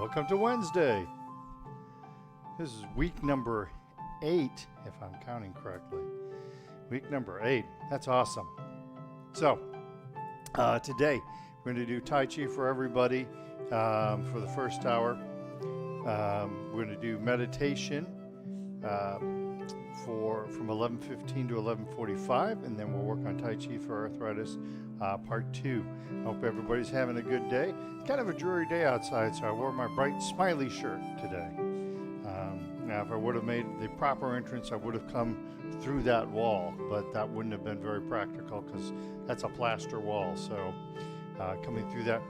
Welcome to Wednesday. This is week number 8, if I'm counting correctly. Week number 8. That's awesome. So, today we're going to do Tai Chi for everybody for the first hour. We're going to do meditation from 11:15 to 11:45, and then we'll work on Tai Chi for arthritis, part 2. I hope everybody's having a good day. It's kind of a dreary day outside, so I wore my bright smiley shirt today. Now, if I would have made the proper entrance, I would have come through that wall, but that wouldn't have been very practical because that's a plaster wall. So coming through that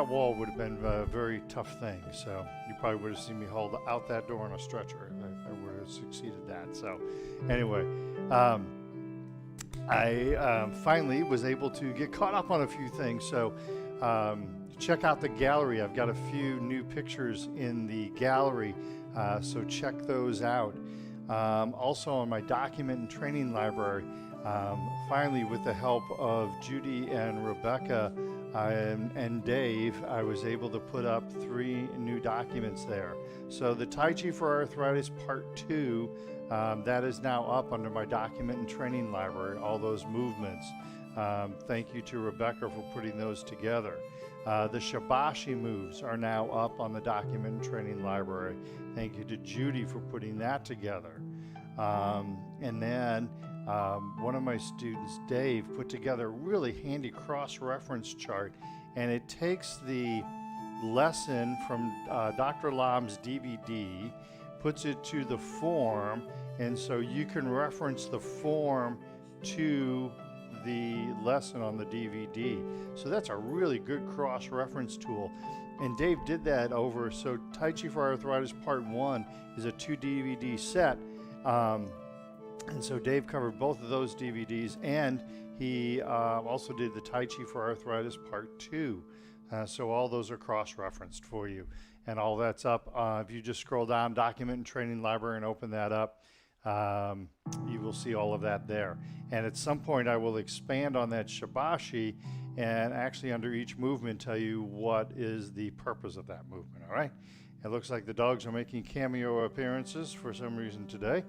wall would have been a very tough thing. So you probably would have seen me hold out that door on a stretcher if I would have succeeded that. So anyway, I finally was able to get caught up on a few things. So check out the gallery. I've got a few new pictures in the gallery, so check those out. Also on my document and training library, finally with the help of Judy and Rebecca and Dave, I was able to put up 3 new documents there. So the Tai Chi for Arthritis Part 2, that is now up under my document and training library, all those movements. Thank you to Rebecca for putting those together. The Shibashi moves are now up on the document and training library. Thank you to Judy for putting that together. And then one of my students, Dave, put together a really handy cross-reference chart, and it takes the lesson from Dr. Lam's DVD, puts it to the form, and so you can reference the form to the lesson on the DVD. So that's a really good cross-reference tool. And Dave did that over, so Tai Chi for Arthritis Part 1 is a 2 DVD set. And so Dave covered both of those DVDs, and he also did the Tai Chi for Arthritis Part 2. So all those are cross-referenced for you. And all that's up. If you just scroll down, Document and Training Library, and open that up, you will see all of that there. And at some point I will expand on that Shibashi and actually under each movement tell you what is the purpose of that movement, all right? It looks like the dogs are making cameo appearances for some reason today.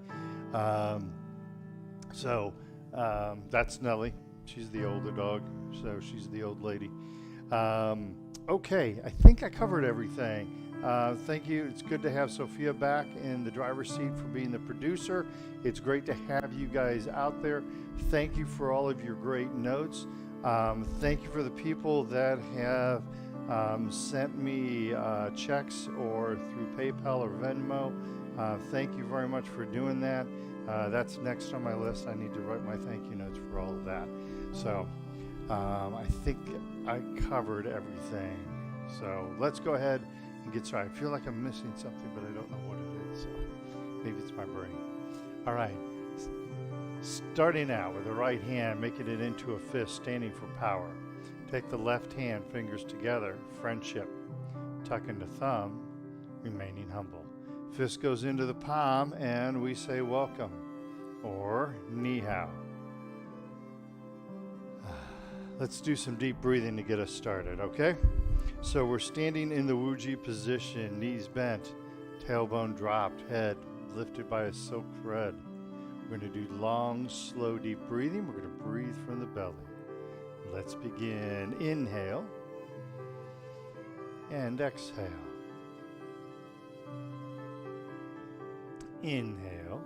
That's Nellie. She's the older dog, so she's the old lady. Okay, I think I covered everything. Thank you. It's good to have Sophia back in the driver's seat for being the producer. It's great to have you guys out there. Thank you for all of your great notes. Thank you for the people that have sent me checks or through PayPal or Venmo. Thank you very much for doing that. That's next on my list. I need to write my thank you notes for all of that. So I think I covered everything. So let's go ahead and get started. I feel like I'm missing something, but I don't know what it is. So maybe it's my brain. All right. Starting out with the right hand, making it into a fist, standing for power. Take the left hand, fingers together, friendship. Tuck into thumb, remaining humble. Fist goes into the palm, and we say welcome, or ni hao. Let's do some deep breathing to get us started, okay? So we're standing in the Wuji position, knees bent, tailbone dropped, head lifted by a silk thread. We're going to do long, slow, deep breathing. We're going to breathe from the belly. Let's begin. Inhale and exhale. Inhale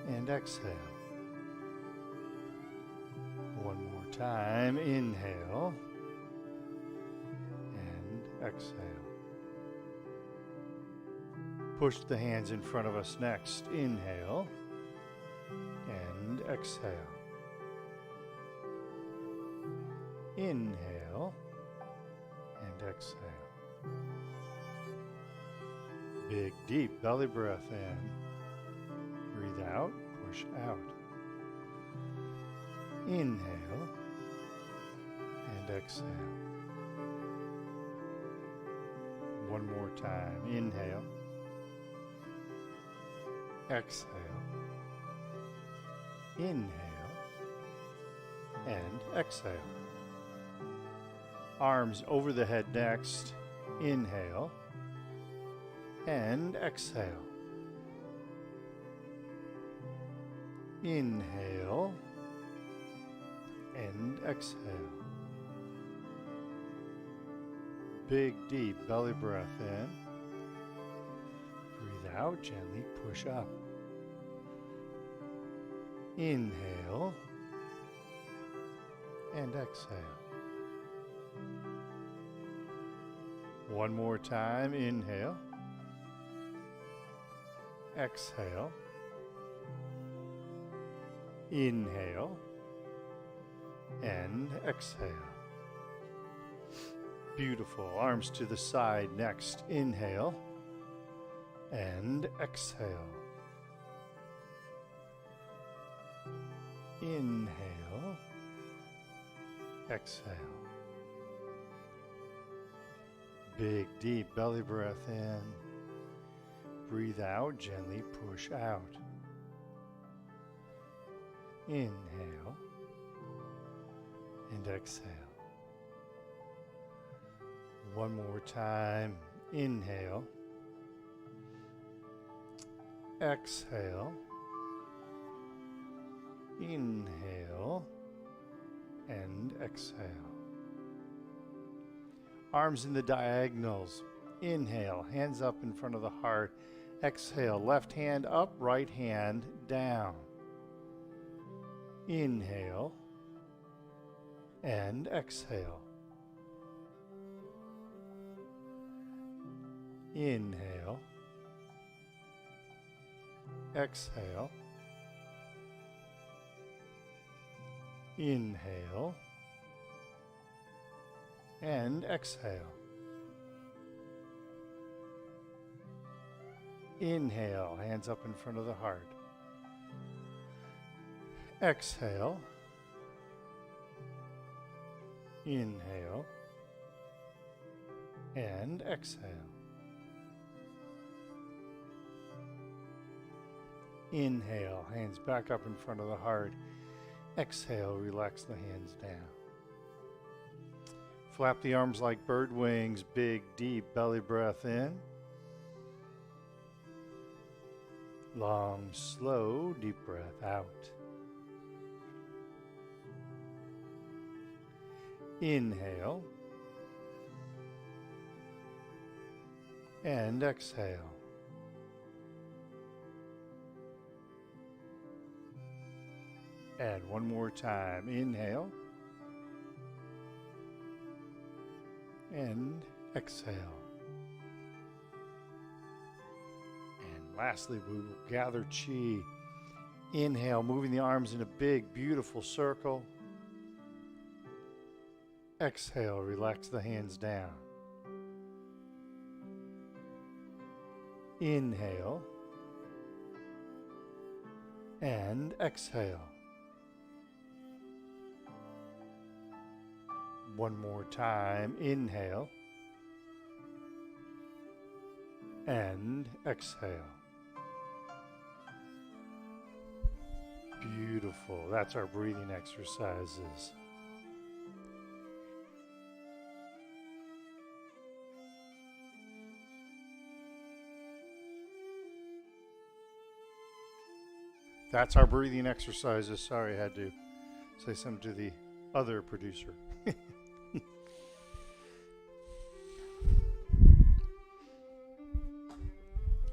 and exhale. One more time. Inhale and exhale. Push the hands in front of us next. Inhale and exhale. Inhale and exhale. Big, deep belly breath in. Breathe out, push out. Inhale and exhale. One more time. Inhale. Exhale. Inhale and exhale. Arms over the head next. Inhale and exhale. Inhale and exhale. Big, deep belly breath in. Breathe out, gently push up. Inhale and exhale. One more time, inhale. Exhale. Inhale and exhale. Beautiful. Arms to the side next. Inhale and exhale. Inhale. Exhale. Big, deep belly breath in. Breathe out, gently push out. Inhale and exhale. One more time. Inhale. Exhale. Inhale and exhale. Arms in the diagonals. Inhale, hands up in front of the heart. Exhale, left hand up, right hand down. Inhale and exhale. Inhale. Exhale. Inhale and exhale. Inhale, hands up in front of the heart. Exhale. Inhale and exhale. Inhale, hands back up in front of the heart. Exhale, relax the hands down. Flap the arms like bird wings, big, deep belly breath in. Long, slow, deep breath out. Inhale and exhale. And one more time. Inhale and exhale. And lastly, we will gather chi. Inhale, moving the arms in a big, beautiful circle. Exhale, relax the hands down. Inhale and exhale. One more time. Inhale and exhale. Beautiful. That's our breathing exercises. That's our breathing exercises. Sorry, I had to say something to the other producer.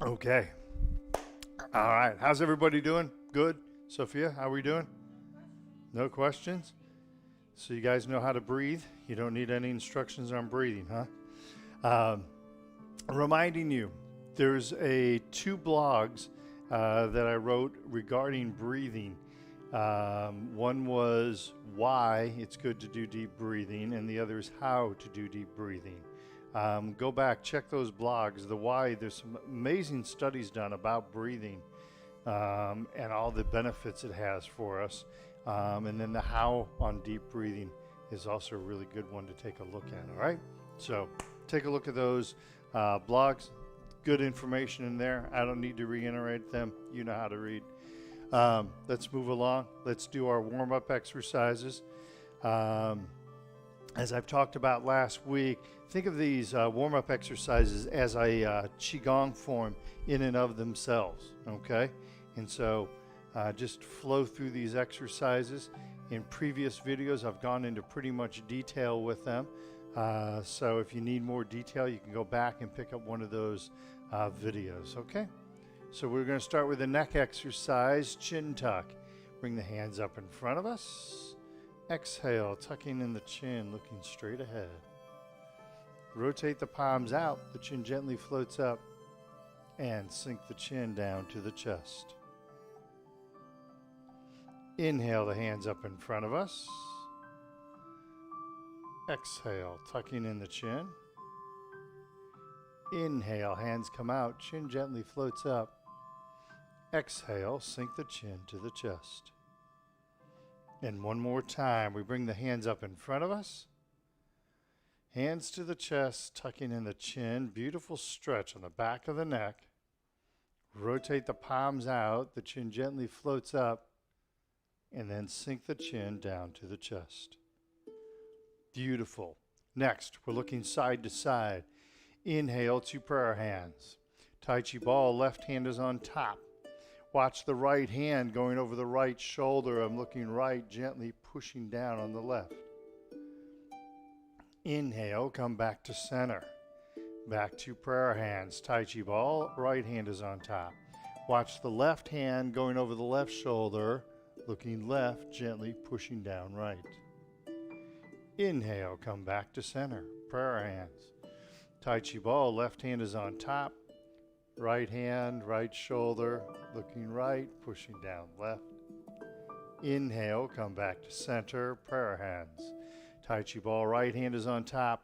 Okay. All right. How's everybody doing? Good? Sophia, how are we doing? No questions? So you guys know how to breathe? You don't need any instructions on breathing, huh? Reminding you, there's two blogs that I wrote regarding breathing. One was why it's good to do deep breathing, and the other is how to do deep breathing. Go back, check those blogs. The why, there's some amazing studies done about breathing and all the benefits it has for us. And then the how on deep breathing is also a really good one to take a look at, all right? So take a look at those blogs. Good information in there. I don't need to reiterate them. You know how to read. Let's move along. Let's do our warm-up exercises. As I've talked about last week, think of these warm-up exercises as a QiGong form in and of themselves, okay? And so just flow through these exercises. In previous videos, I've gone into pretty much detail with them. So if you need more detail, you can go back and pick up one of those videos, okay? So we're going to start with the neck exercise, chin tuck. Bring the hands up in front of us. Exhale, tucking in the chin, looking straight ahead. Rotate the palms out, the chin gently floats up, and sink the chin down to the chest. Inhale, the hands up in front of us. Exhale, tucking in the chin. Inhale, hands come out, chin gently floats up. Exhale, sink the chin to the chest. And one more time, we bring the hands up in front of us. Hands to the chest, tucking in the chin. Beautiful stretch on the back of the neck. Rotate the palms out, the chin gently floats up, and then sink the chin down to the chest. Beautiful. Next, we're looking side to side. Inhale, two prayer hands. Tai Chi ball, left hand is on top. Watch the right hand going over the right shoulder. I'm looking right, gently pushing down on the left. Inhale, come back to center. Back to prayer hands. Tai Chi ball, right hand is on top. Watch the left hand going over the left shoulder, looking left, gently pushing down right. Inhale, come back to center. Prayer hands. Tai Chi ball, left hand is on top. Right hand, right shoulder, looking right, pushing down left. Inhale, come back to center, prayer hands. Tai Chi ball, right hand is on top.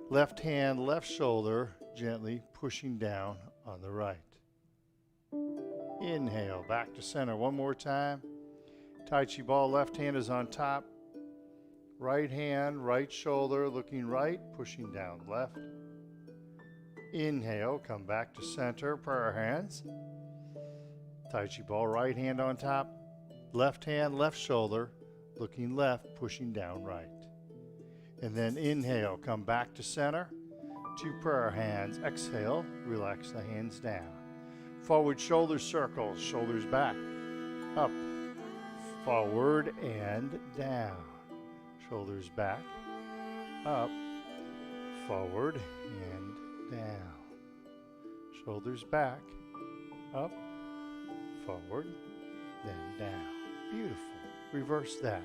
Left hand, left shoulder, gently pushing down on the right. Inhale, back to center one more time. Tai Chi ball, left hand is on top. Right hand, right shoulder, looking right, pushing down left. Inhale, come back to center, prayer hands. Tai Chi ball, right hand on top. Left hand, left shoulder, looking left, pushing down right. And then inhale, come back to center. Two prayer hands. Exhale, relax the hands down. Forward shoulder circles, shoulders back, up, forward and down. Shoulders back, up, forward and down. Shoulders back, up, forward, then down. Beautiful. Reverse that.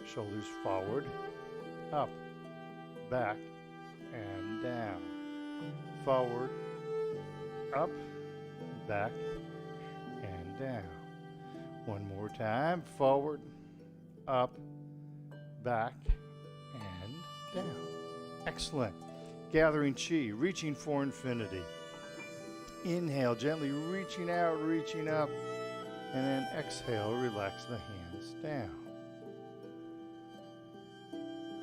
Shoulders forward, up, back, and down. Forward, up, back, and down. One more time. Forward, up, back, and down. Excellent. Gathering chi, reaching for infinity. Inhale, gently reaching out, reaching up, and then exhale, relax the hands down.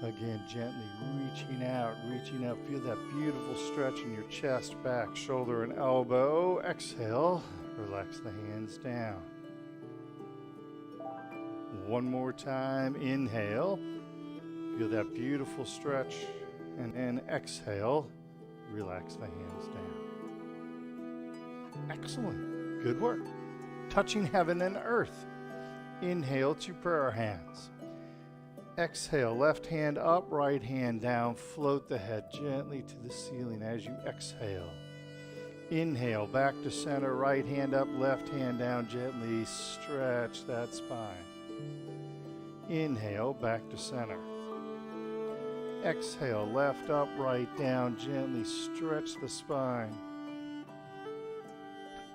Again, gently reaching out, reaching up. Feel that beautiful stretch in your chest, back, shoulder, and elbow. Exhale, relax the hands down. One more time. Inhale. Feel that beautiful stretch. And then exhale, relax the hands down. Excellent. Good work. Touching heaven and earth. Inhale to prayer hands. Exhale, left hand up, right hand down. Float the head gently to the ceiling as you exhale. Inhale, back to center, right hand up, left hand down. Gently stretch that spine. Inhale, back to center. Exhale, left up, right down. Gently stretch the spine.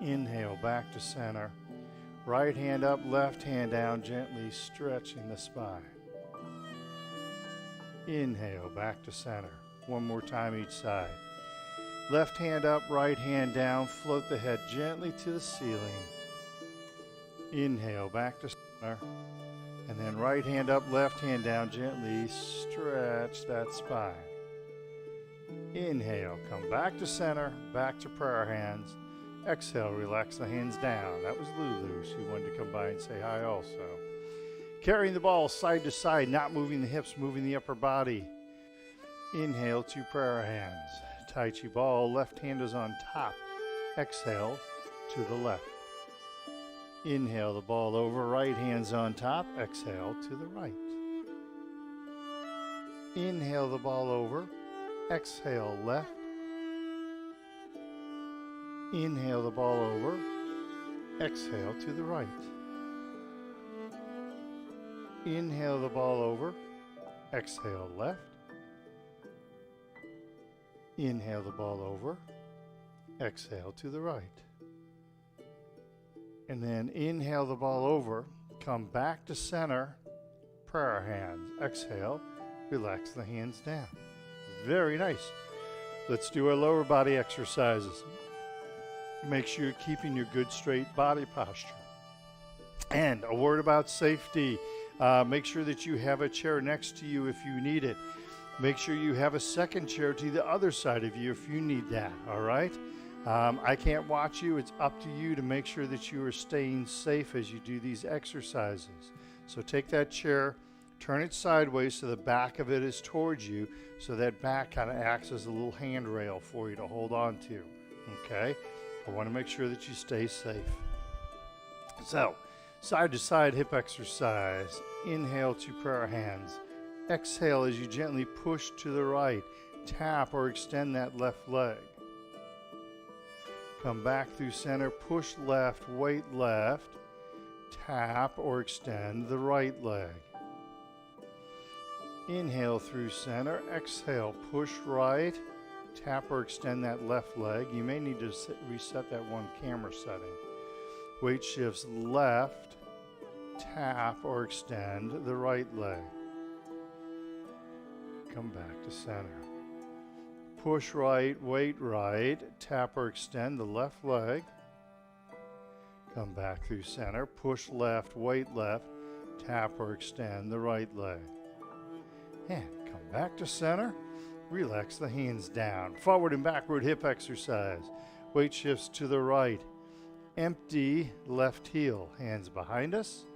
Inhale, back to center. Right hand up, left hand down. Gently stretching the spine. Inhale, back to center. One more time each side. Left hand up, right hand down. Float the head gently to the ceiling. Inhale, back to center. And then right hand up, left hand down. Gently stretch that spine. Inhale, come back to center, back to prayer hands. Exhale, relax the hands down. That was Lulu. She wanted to come by and say hi also. Carrying the ball side to side, not moving the hips, moving the upper body. Inhale to prayer hands. Tai Chi ball, left hand is on top. Exhale to the left. Inhale the ball over, right hand's on top. Exhale to the right. Inhale the ball over. Exhale left. Inhale the ball over. Exhale to the right. Inhale the ball over. Exhale left. Inhale the ball over. Exhale to the right. And then inhale the ball over. Come back to center. Prayer hands. Exhale. Relax the hands down. Very nice. Let's do our lower body exercises. Make sure you're keeping your good straight body posture. And a word about safety. Make sure that you have a chair next to you if you need it. Make sure you have a second chair to the other side of you if you need that, all right? I can't watch you. It's up to you to make sure that you are staying safe as you do these exercises. So take that chair, turn it sideways so the back of it is towards you, so that back kind of acts as a little handrail for you to hold on to, okay? I want to make sure that you stay safe. So, side to side hip exercise. Inhale to prayer hands. Exhale as you gently push to the right. Tap or extend that left leg. Come back through center, push left, weight left. Tap or extend the right leg. Inhale through center, exhale, push right. Tap or extend that left leg. You may need to reset that one camera setting. Weight shifts left, tap or extend the right leg. Come back to center. Push right, weight right, tap or extend the left leg. Come back through center, push left, weight left, tap or extend the right leg. And come back to center. Relax the hands down. Forward and backward hip exercise. Weight shifts to the right. Empty left heel, hands behind us.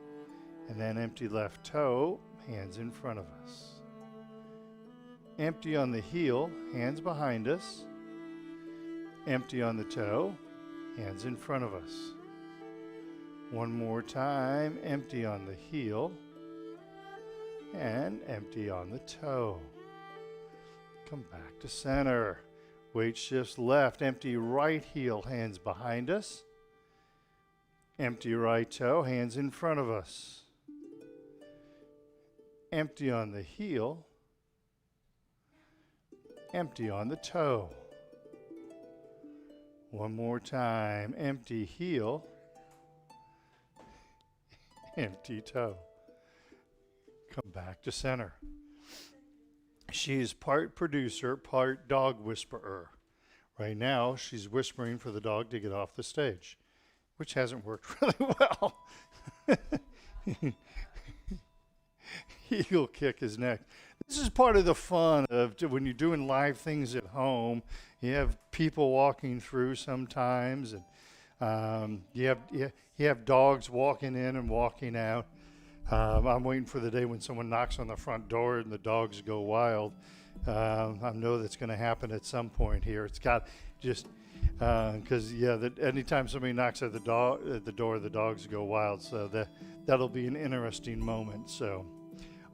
And then empty left toe, hands in front of us. Empty on the heel, hands behind us. Empty on the toe, hands in front of us. One more time, empty on the heel. And empty on the toe. Come back to center. Weight shifts left. Empty right heel, hands behind us. Empty right toe, hands in front of us. Empty on the heel. Empty on the toe. One more time. Empty heel. Empty toe. Come back to center. She is part producer, part dog whisperer. Right now, she's whispering for the dog to get off the stage, which hasn't worked really well. He'll kick his neck. This is part of the fun of when you're doing live things at home. You have people walking through sometimes, and you have dogs walking in and walking out. I'm waiting for the day when someone knocks on the front door and the dogs go wild. I know that's going to happen at some point here. It's got just because anytime somebody knocks at the door, the dogs go wild. So that'll be an interesting moment. So,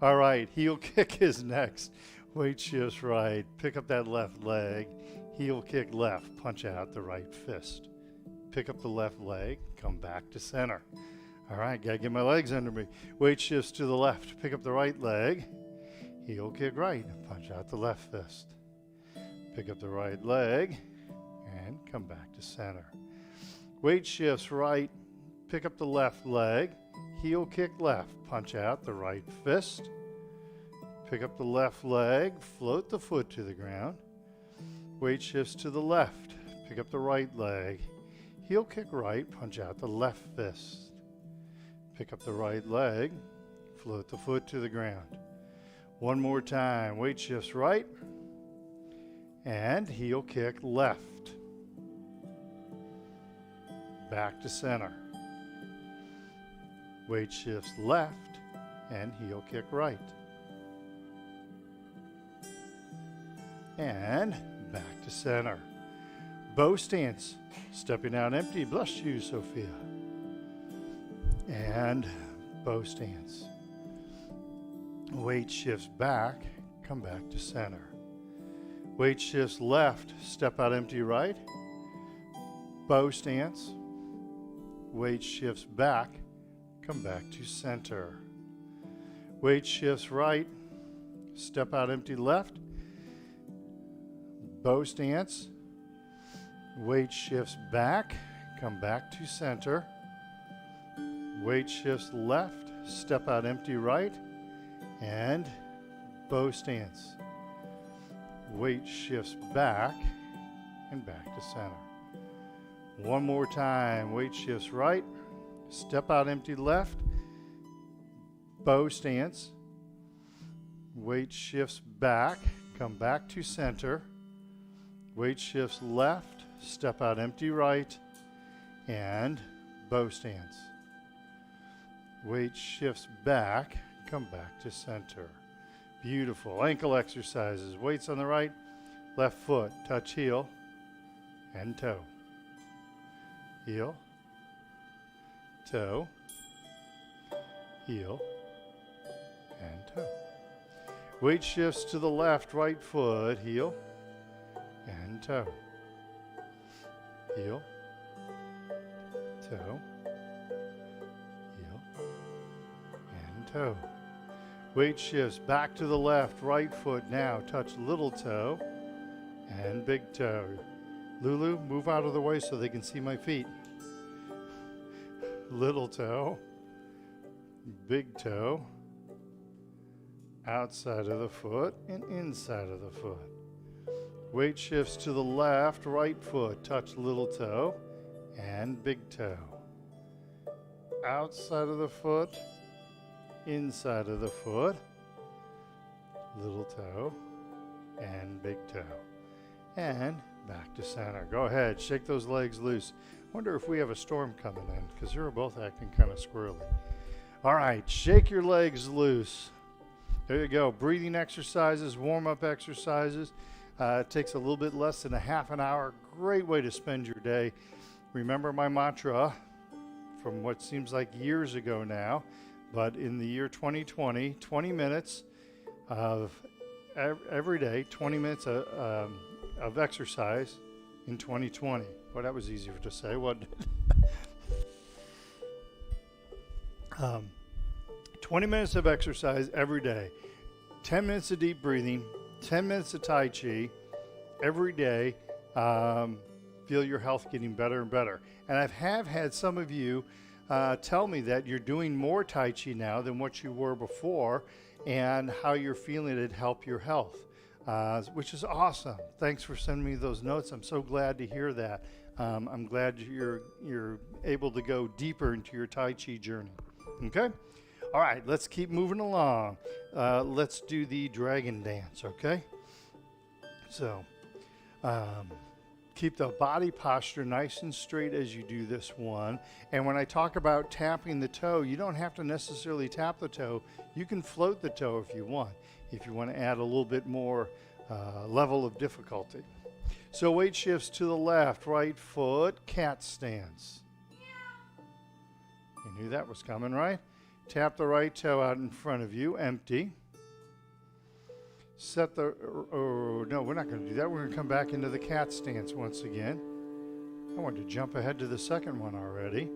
all right, heel kick is next. Weight shifts right. Pick up that left leg. Heel kick left. Punch out the right fist. Pick up the left leg. Come back to center. All right, gotta get my legs under me. Weight shifts to the left. Pick up the right leg. Heel kick right. Punch out the left fist. Pick up the right leg and come back to center. Weight shifts right. Pick up the left leg. Heel kick left. Punch out the right fist. Pick up the left leg. Float the foot to the ground. Weight shifts to the left. Pick up the right leg. Heel kick right. Punch out the left fist. Pick up the right leg, float the foot to the ground. One more time, weight shifts right, and heel kick left. Back to center. Weight shifts left, and heel kick right. and back to center. Bow stance, stepping out empty. Bless you, Sophia. And bow stance. Weight shifts back, come back to center. Weight shifts left, step out empty right. Bow stance. Weight shifts back, come back to center. Weight shifts right, step out empty left. Bow stance. Weight shifts back, come back to center. Weight shifts left, step out empty right, and bow stance. Weight shifts back and back to center. One more time. Weight shifts right, step out empty left, bow stance. Weight shifts back, come back to center. Weight shifts left, step out empty right, and bow stance. Weight shifts back, come back to center. Beautiful. Ankle exercises. Weights on the right, left foot, touch heel and toe. Heel, toe, heel, and toe. Weight shifts to the left, right foot, heel and toe. Heel, toe, heel, and toe. Weight shifts back to the left, right foot now, touch little toe and big toe. Lulu, move out of the way so they can see my feet. Little toe, big toe, outside of the foot and inside of the foot. Weight shifts to the left, right foot, touch little toe and big toe. Outside of the foot, inside of the foot, little toe and big toe. And back to center. Go ahead, shake those legs loose. Wonder if we have a storm coming in because they're both acting kind of squirrely. All right, shake your legs loose. There you go. Breathing exercises, warm-up exercises. It takes a little bit less than a half an hour. Great way to spend your day. Remember my mantra from what seems like years ago now, but in the year 2020, 20 minutes of every day, 20 minutes of exercise in 2020. Well, that was easier to say, wasn't it? 20 minutes of exercise every day. 10 minutes of deep breathing, 10 minutes of Tai Chi every day. Feel your health getting better and better. And I have had some of you tell me that you're doing more Tai Chi now than what you were before and how you're feeling it help your health, which is awesome. Thanks for sending me those notes. I'm so glad to hear that. I'm glad you're able to go deeper into your Tai Chi journey. Okay? All right, let's keep moving along. Let's do the dragon dance, okay? So, keep the body posture nice and straight as you do this one. And when I talk about tapping the toe, you don't have to necessarily tap the toe. You can float the toe if you want to add a little bit more level of difficulty. So weight shifts to the left, right foot, cat stance. You knew that was coming, right? Tap the right toe out in front of you, empty. Set the, oh, no, we're not going to do that. We're going to come back into the cat stance once again. I wanted to jump ahead to the second one already.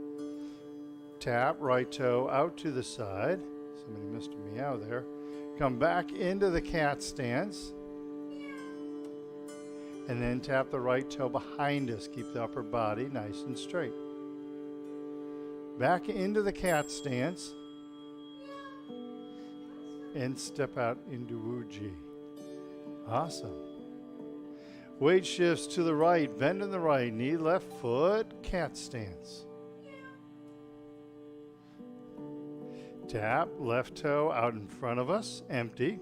Tap, right toe out to the side. Somebody missed a meow there. Come back into the cat stance. And then tap the right toe behind us. Keep the upper body nice and straight. Back into the cat stance. And step out into Wuji. Awesome. Weight shifts to the right, bend in the right knee, left foot, cat stance. Tap, left toe out in front of us, empty.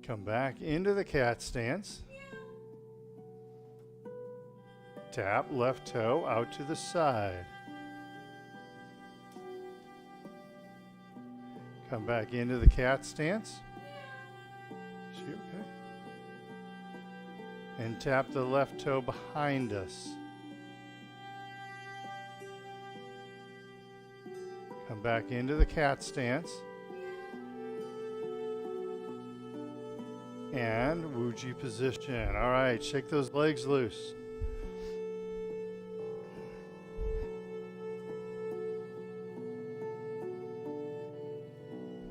Come back into the cat stance. Tap, left toe out to the side. Come back into the cat stance. Is she okay? And tap the left toe behind us. Come back into the cat stance. And Wuji position. All right, shake those legs loose.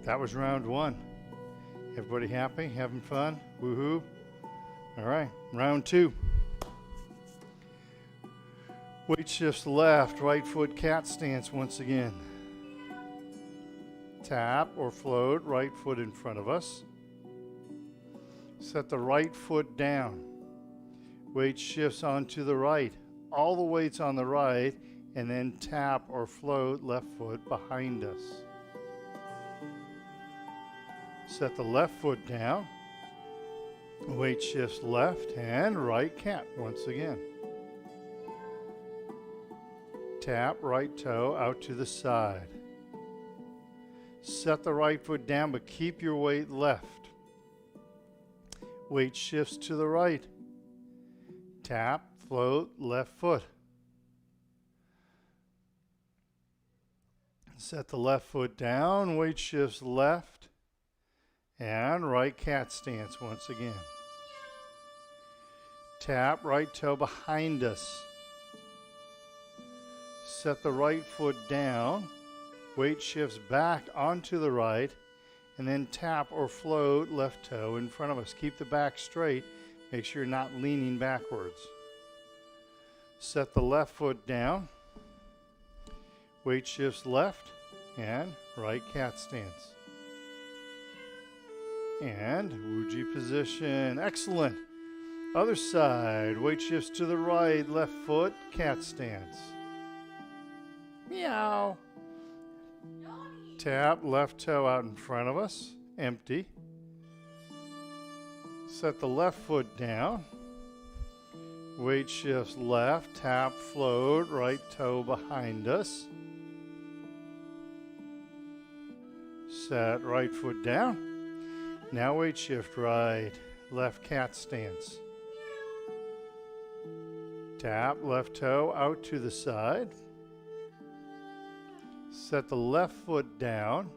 That was round one. Everybody happy? Having fun? Woohoo! All right, round two. Weight shifts left, right foot cat stance once again. Tap or float, right foot in front of us. Set the right foot down. Weight shifts onto the right. All the weight's on the right, and then tap or float left foot behind us. Set the left foot down. Weight shifts left and right cat once again. Tap right toe out to the side. Set the right foot down, but keep your weight left. Weight shifts to the right. Tap, float, left foot. Set the left foot down, weight shifts left, and right cat stance once again. Tap, right toe behind us. Set the right foot down, weight shifts back onto the right, and then tap or float left toe in front of us. Keep the back straight. Make sure you're not leaning backwards. Set the left foot down, weight shifts left, and right cat stance. And Wuji position. Excellent. Other side. Weight shifts to the right. Left foot. Cat stance. Meow. Tap. Left toe out in front of us. Empty. Set the left foot down. Weight shifts left. Tap. Float. Right toe behind us. Set right foot down. Now weight shift right, left cat stance. Tap, left toe out to the side. Set the left foot down.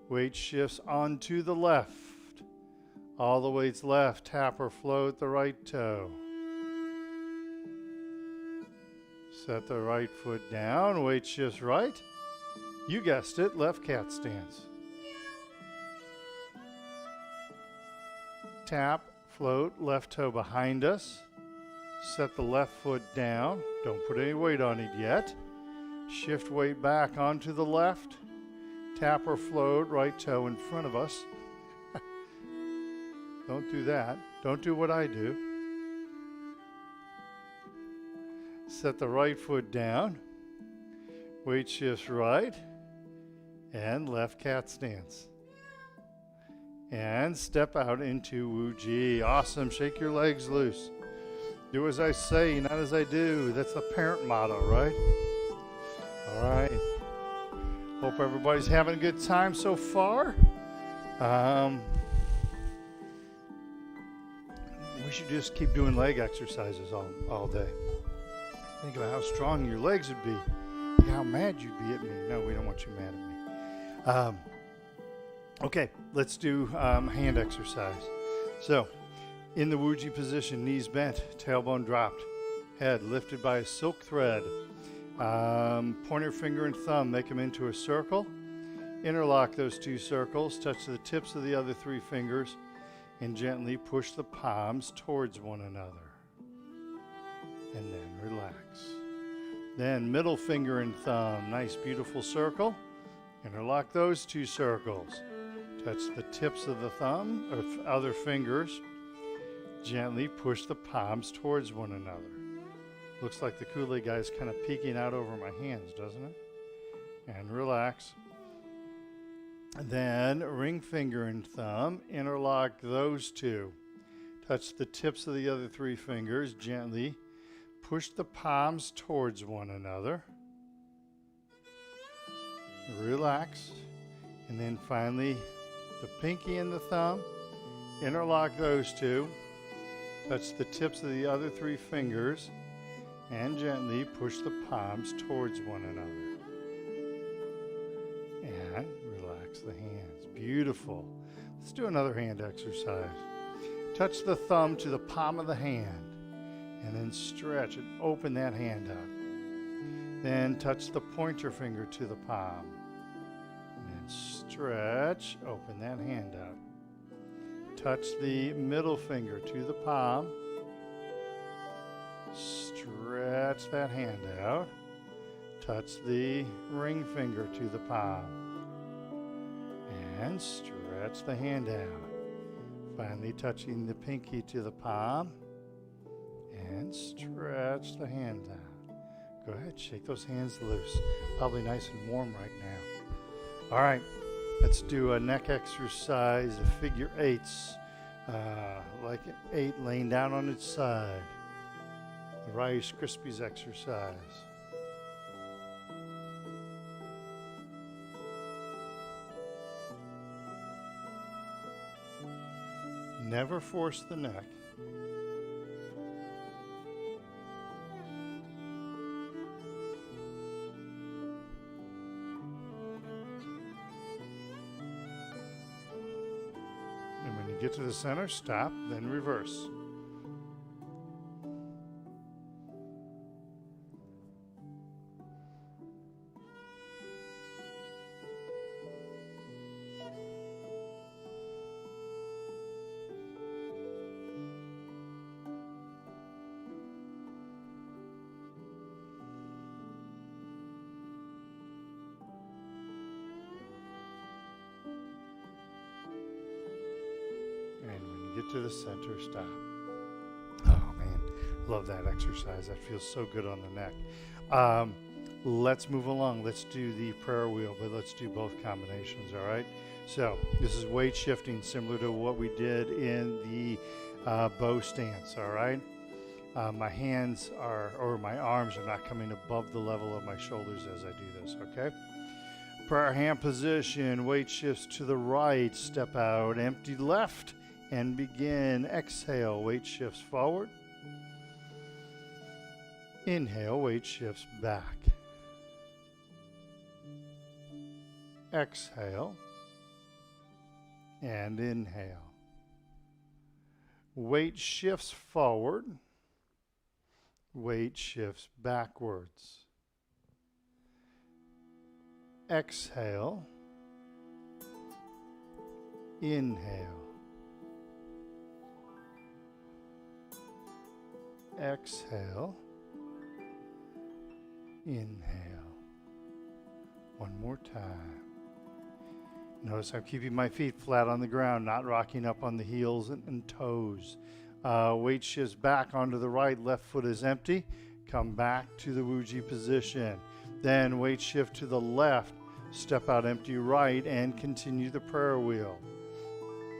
Weight shifts onto the left. All the weight's left. Tap or float the right toe. Set the right foot down. Weight shifts right. You guessed it, left cat stance. Tap, float, left toe behind us. Set the left foot down. Don't put any weight on it yet. Shift weight back onto the left. Tap or float, right toe in front of us. Don't do that. Don't do what I do. Set the right foot down. Weight shifts right. And left cat stance. And step out into Wuji. Awesome. Shake your legs loose. Do as I say, not as I do. That's the parent motto, right? All right. Hope everybody's having a good time so far. We should just keep doing leg exercises all day. Think about how strong your legs would be. Think how mad you'd be at me. No, we don't want you mad at me. Okay, let's do hand exercise. So, in the Wuji position, knees bent, tailbone dropped, head lifted by a silk thread. Pointer finger and thumb, make them into a circle. Interlock those two circles, touch the tips of the other three fingers, and gently push the palms towards one another. And then relax. Then middle finger and thumb, nice beautiful circle. Interlock those two circles. Touch the tips of the thumb or other fingers. Gently push the palms towards one another. Looks like the Kool-Aid guy's kind of peeking out over my hands, doesn't it? And relax. Then ring finger and thumb, interlock those two. Touch the tips of the other three fingers. Gently push the palms towards one another. Relax. And then finally, the pinky and the thumb. Interlock those two. Touch the tips of the other 3 fingers and gently push the palms towards one another. And relax the hands. Beautiful. Let's do another hand exercise. Touch the thumb to the palm of the hand and then stretch and open that hand up. Then touch the pointer finger to the palm and then stretch, open that hand up. Touch the middle finger to the palm. Stretch that hand out. Touch the ring finger to the palm. And stretch the hand out. Finally touching the pinky to the palm. And stretch the hand out. Go ahead, shake those hands loose. Probably nice and warm right now. All right. Let's do a neck exercise, a figure 8s, like an 8 laying down on its side. The Rice Krispies exercise. Never force the neck. Get to the center, stop, then reverse. Get to the center, stop. Oh man, love that exercise. That feels so good on the neck. Let's move along. Let's do the prayer wheel, but let's do both combinations, all right? So this is weight shifting, similar to what we did in the bow stance, all right? My hands or my arms are not coming above the level of my shoulders as I do this, okay? Prayer hand position, weight shifts to the right, step out, empty left, and begin. Exhale, weight shifts forward. Inhale, weight shifts back. Exhale and inhale. Weight shifts forward. Weight shifts backwards. Exhale. Inhale. Exhale. Inhale. One more time. Notice I'm keeping my feet flat on the ground, not rocking up on the heels and toes. Weight shifts back onto the right, left foot is empty. Come back to the Wuji position. Then weight shift to the left, step out empty right, and continue the prayer wheel.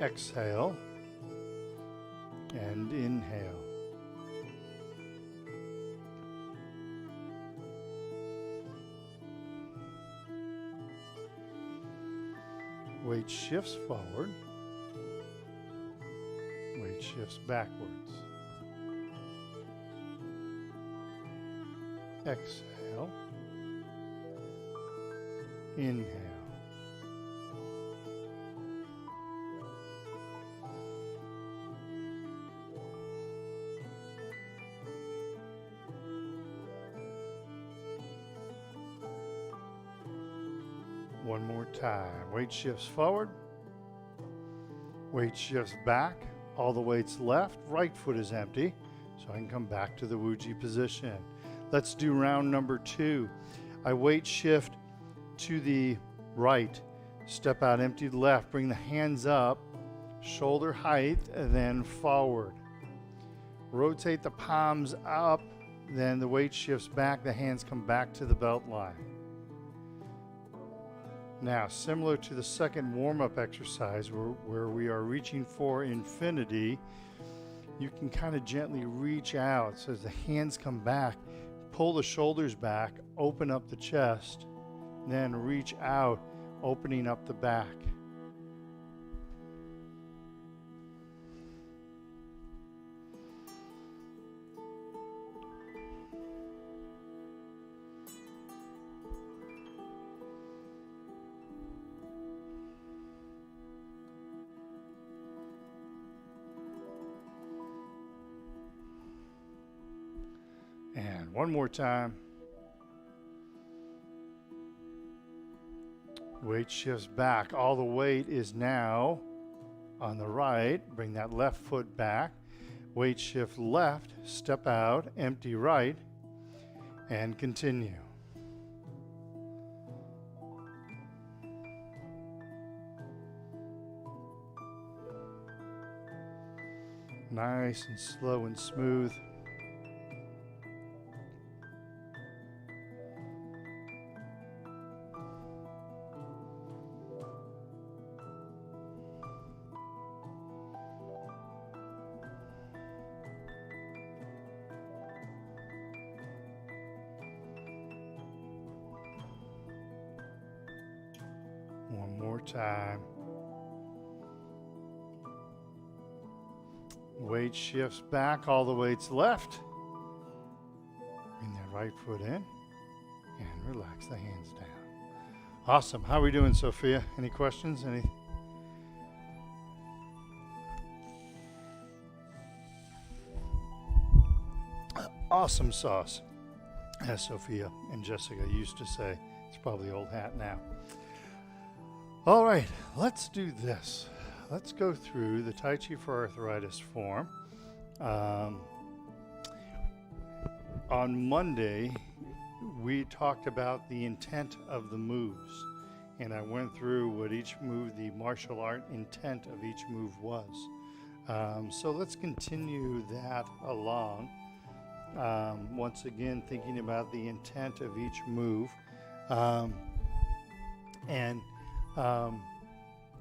Exhale and inhale. Weight shifts forward. Weight shifts backwards. Exhale. Inhale. One more time. Weight shifts forward. Weight shifts back. All the weight's left. Right foot is empty. So I can come back to the Wuji position. Let's do round number 2. I weight shift to the right. Step out empty left. Bring the hands up. Shoulder height. And then forward. Rotate the palms up. Then the weight shifts back. The hands come back to the belt line. Now, similar to the second warm-up exercise where we are reaching for infinity, you can kind of gently reach out. So as the hands come back, pull the shoulders back, open up the chest, then reach out, opening up the back. And one more time. Weight shifts back. All the weight is now on the right. Bring that left foot back. Weight shift left. Step out. Empty right. And continue. Nice and slow and smooth. One more time. Weight shifts back, all the weight's left. Bring that right foot in and relax the hands down. Awesome. How are we doing, Sophia? Any questions? Any? Awesome sauce, as Sophia and Jessica used to say. It's probably old hat now. All right, let's do this. Let's go through the Tai Chi for Arthritis form. On Monday, we talked about the intent of the moves, and I went through what each move, the martial art intent of each move was. So let's continue that along. Once again, thinking about the intent of each move.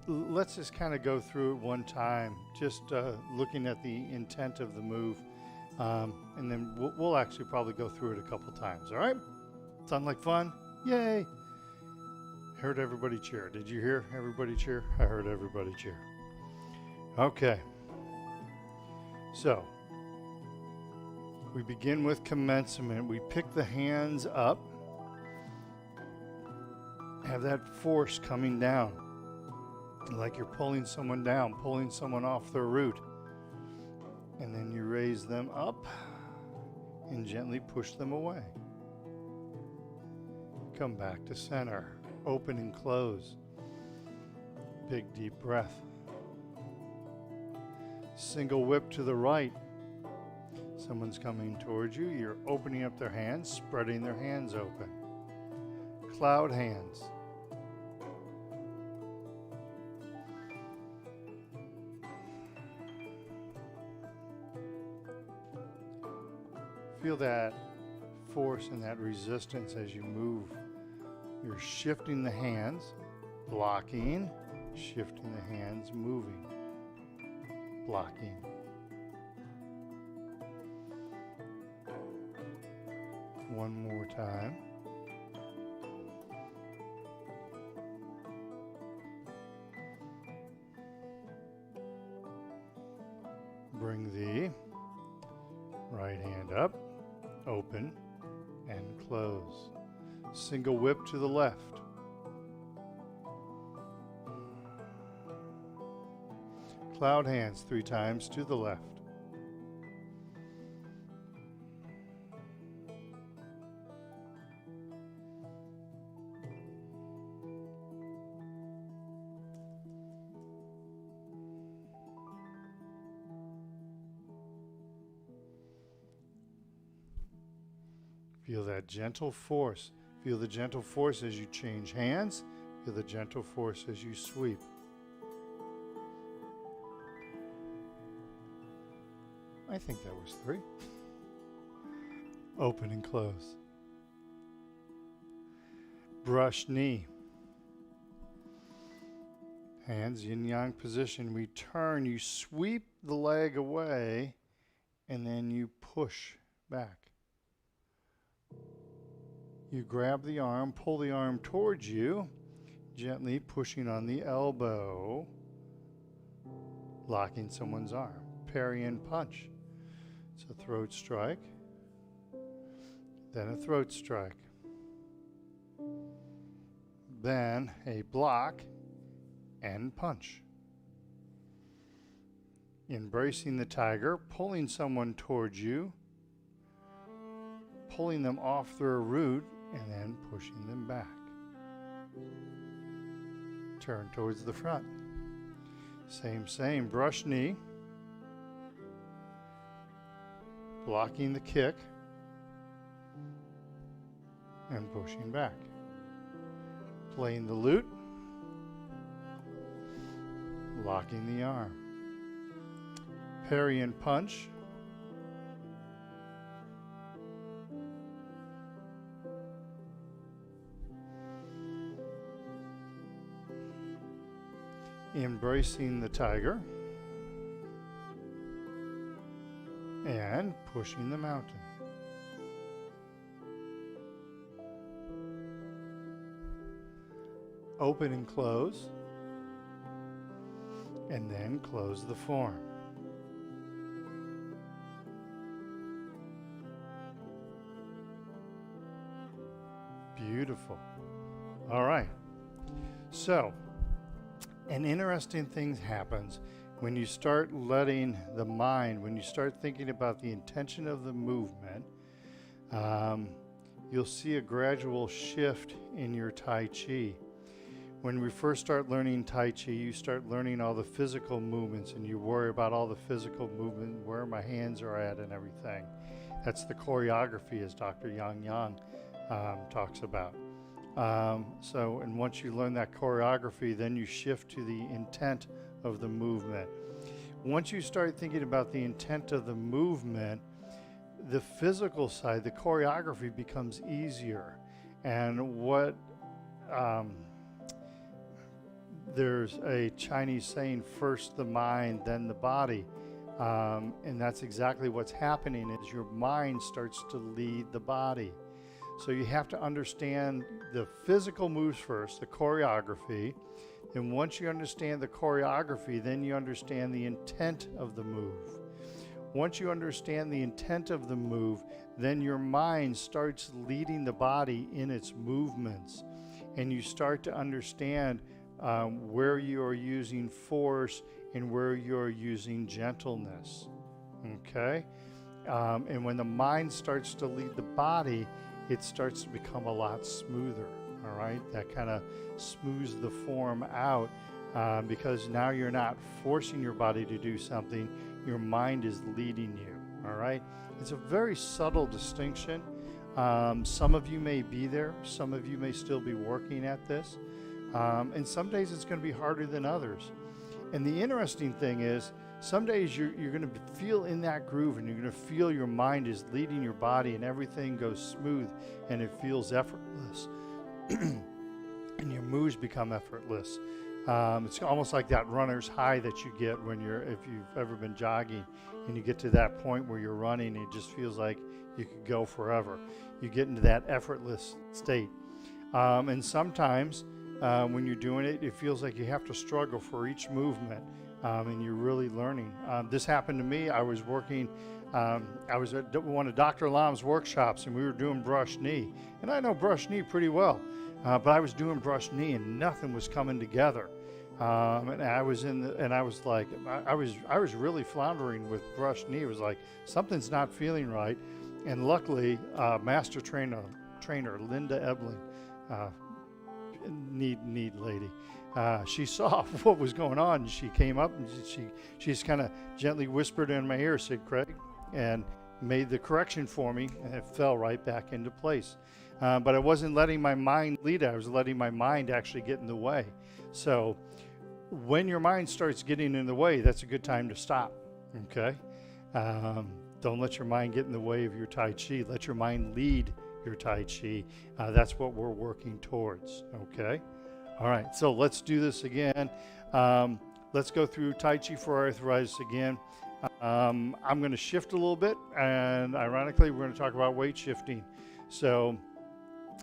Let's just kind of go through it one time, just looking at the intent of the move, and then we'll actually probably go through it a couple times. All right? Sound like fun? Yay! Heard everybody cheer. Did you hear everybody cheer? I heard everybody cheer. Okay. So we begin with commencement. We pick the hands up. Have that force coming down, like you're pulling someone down, pulling someone off their route. And then you raise them up and gently push them away. Come back to center. Open and close. Big deep breath. Single whip to the right. Someone's coming towards you. You're opening up their hands, spreading their hands open. Cloud hands. Feel that force and that resistance as you move. You're shifting the hands, blocking, shifting the hands, moving, blocking. One more time. Bring the right hand up, open, and close. Single whip to the left. Cloud hands 3 times to the left. Feel that gentle force. Feel the gentle force as you change hands. Feel the gentle force as you sweep. I think that was 3. Open and close. Brush knee. Hands yin-yang position. We turn, you sweep the leg away, and then you push back. You grab the arm, pull the arm towards you, gently pushing on the elbow, locking someone's arm. Parry and punch. It's a throat strike, then a throat strike, then a block and punch. Embracing the tiger, pulling someone towards you, pulling them off their route, and then pushing them back. Turn towards the front. Same, brush knee, blocking the kick, and pushing back. Playing the lute, locking the arm. Parry and punch. Embracing the tiger and pushing the mountain. Open and close, and then close the form. Beautiful. All right. So, an interesting thing happens when you start letting the mind, when you start thinking about the intention of the movement, you'll see a gradual shift in your Tai Chi. When we first start learning Tai Chi, you start learning all the physical movements and you worry about all the physical movement, where my hands are at and everything. That's the choreography, as Dr. Yang talks about. And once you learn that choreography, then you shift to the intent of the movement. Once you start thinking about the intent of the movement, the physical side, the choreography becomes easier. And there's a Chinese saying, first the mind, then the body. And that's exactly what's happening, is your mind starts to lead the body. So you have to understand the physical moves first, the choreography. And once you understand the choreography, then you understand the intent of the move. Once you understand the intent of the move, then your mind starts leading the body in its movements. And you start to understand where you are using force and where you're using gentleness. Okay? And when the mind starts to lead the body, it starts to become a lot smoother, all right? That kind of smooths the form out because now you're not forcing your body to do something, your mind is leading you, all right? It's a very subtle distinction. Some of you may be there, some of you may still be working at this, and some days it's going to be harder than others. And the interesting thing is, some days you're going to feel in that groove and you're going to feel your mind is leading your body and everything goes smooth and it feels effortless. And your moves become effortless. It's almost like that runner's high that you get if you've ever been jogging and you get to that point where you're running and it just feels like you could go forever. You get into that effortless state. And sometimes when you're doing it, it feels like you have to struggle for each movement. And you're really learning. This happened to me. I was working, I was at one of Dr. Lam's workshops and we were doing brush knee. And I know brush knee pretty well, but I was doing brush knee and nothing was coming together. And I was I was really floundering with brush knee. It was like, something's not feeling right. And luckily, master trainer Linda Ebling, neat lady. She saw what was going on. She came up and she's kind of gently whispered in my ear, said, "Craig," and made the correction for me, and it fell right back into place. But I wasn't letting my mind lead. I was letting my mind actually get in the way. So when your mind starts getting in the way, that's a good time to stop. Okay? Don't let your mind get in the way of your Tai Chi. Let your mind lead your Tai Chi. That's what we're working towards. Okay? All right, so let's do this again. Let's go through Tai Chi for arthritis again. I'm going to shift a little bit, and ironically, we're going to talk about weight shifting. So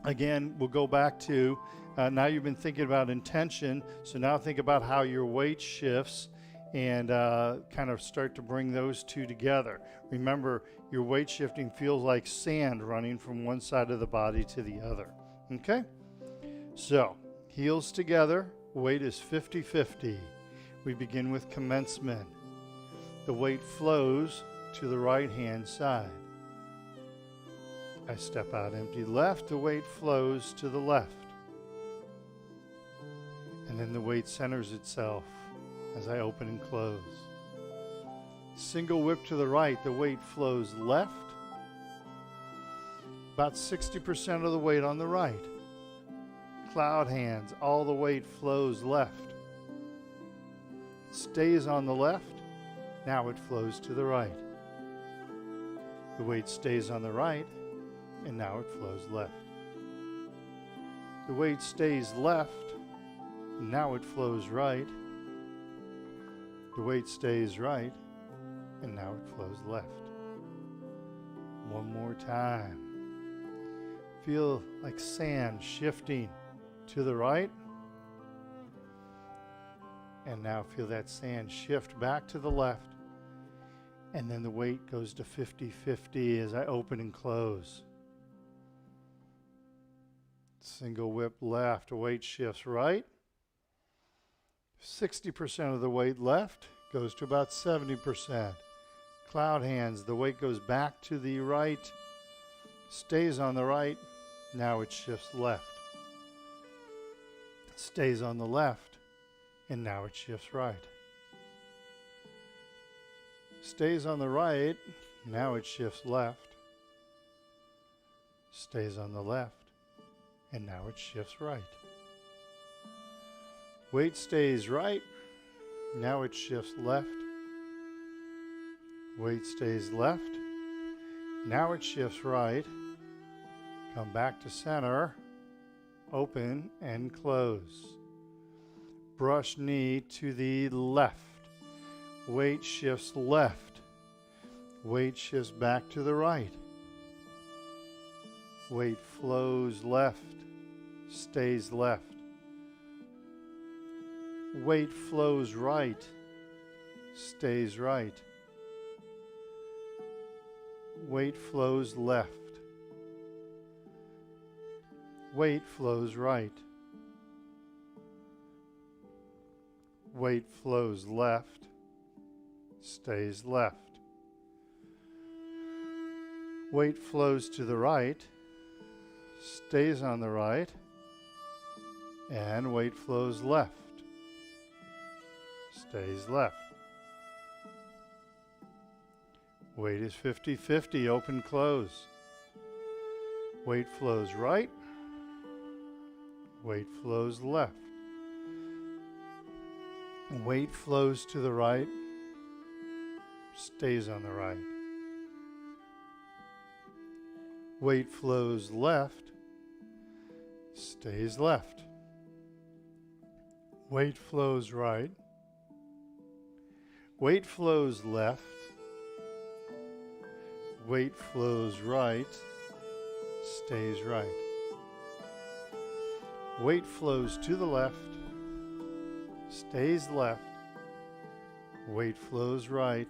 Again, we'll go back to, now you've been thinking about intention, so now think about how your weight shifts and kind of start to bring those two together. Remember, your weight shifting feels like sand running from one side of the body to the other. Okay? So, heels together, weight is 50-50. We begin with commencement. The weight flows to the right-hand side. I step out empty left, the weight flows to the left. And then the weight centers itself as I open and close. Single whip to the right, the weight flows left. About 60% of the weight on the right. Cloud hands, all the weight flows left. Stays on the left, now it flows to the right. The weight stays on the right, and now it flows left. The weight stays left, and now it flows right. The weight stays right, and now it flows left. One more time. Feel like sand shifting to the right, and now feel that sand shift back to the left, and then the weight goes to 50-50 as I open and close. Single whip left, weight shifts right. 60% of the weight left goes to about 70%. Cloud hands, the weight goes back to the right, stays on the right, now it shifts left. It stays on the left, and now it shifts right. Stays on the right, now it shifts left. Stays on the left, and now it shifts right. Weight stays right, now it shifts left. Weight stays left, now it shifts right. Come back to center, open and close. Brush knee to the left. Weight shifts left. Weight shifts back to the right. Weight flows left, stays left. Weight flows right, stays right. Weight flows left. Weight flows right. Weight flows left, stays left. Weight flows to the right, stays on the right, and weight flows left, stays left. Weight is 50-50, open, close. Weight flows right, weight flows left. Weight flows to the right, stays on the right. Weight flows left, stays left. Weight flows right. Weight flows left. Weight flows right, stays right. Weight flows to the left, stays left. Weight flows right,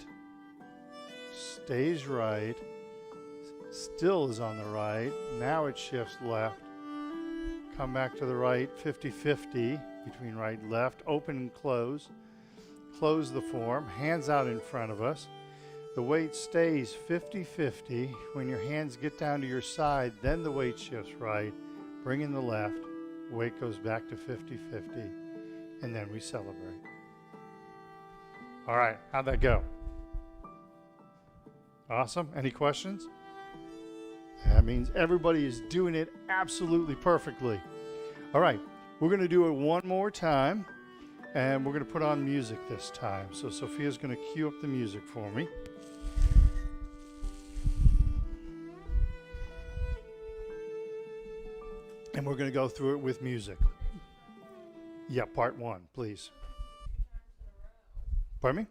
stays right. Still is on the right. Now it shifts left. Come back to the right, 50-50 between right and left. Open and close. Close the form. Hands out in front of us. The weight stays 50-50. When your hands get down to your side, then the weight shifts right. Bring in the left. Weight goes back to 50-50. And then we celebrate. All right, how'd that go? Awesome. Any questions? That means everybody is doing it absolutely perfectly. All right, we're going to do it one more time, and we're going to put on music this time. So Sophia's going to cue up the music for me. And we're going to go through it with music. Yeah, part one, please. Pardon me?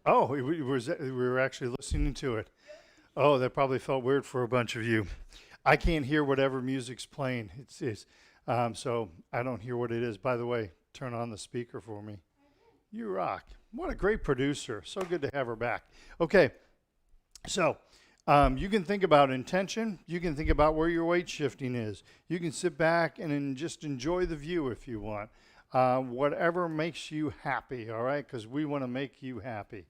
Oh, we were actually listening to it. Oh, that probably felt weird for a bunch of you. I can't hear whatever music's playing. So I don't hear what it is. By the way, turn on the speaker for me. You rock. What a great producer. So good to have her back. Okay, so you can think about intention. You can think about where your weight shifting is. You can sit back and just enjoy the view if you want. Whatever makes you happy, all right? Because we want to make you happy.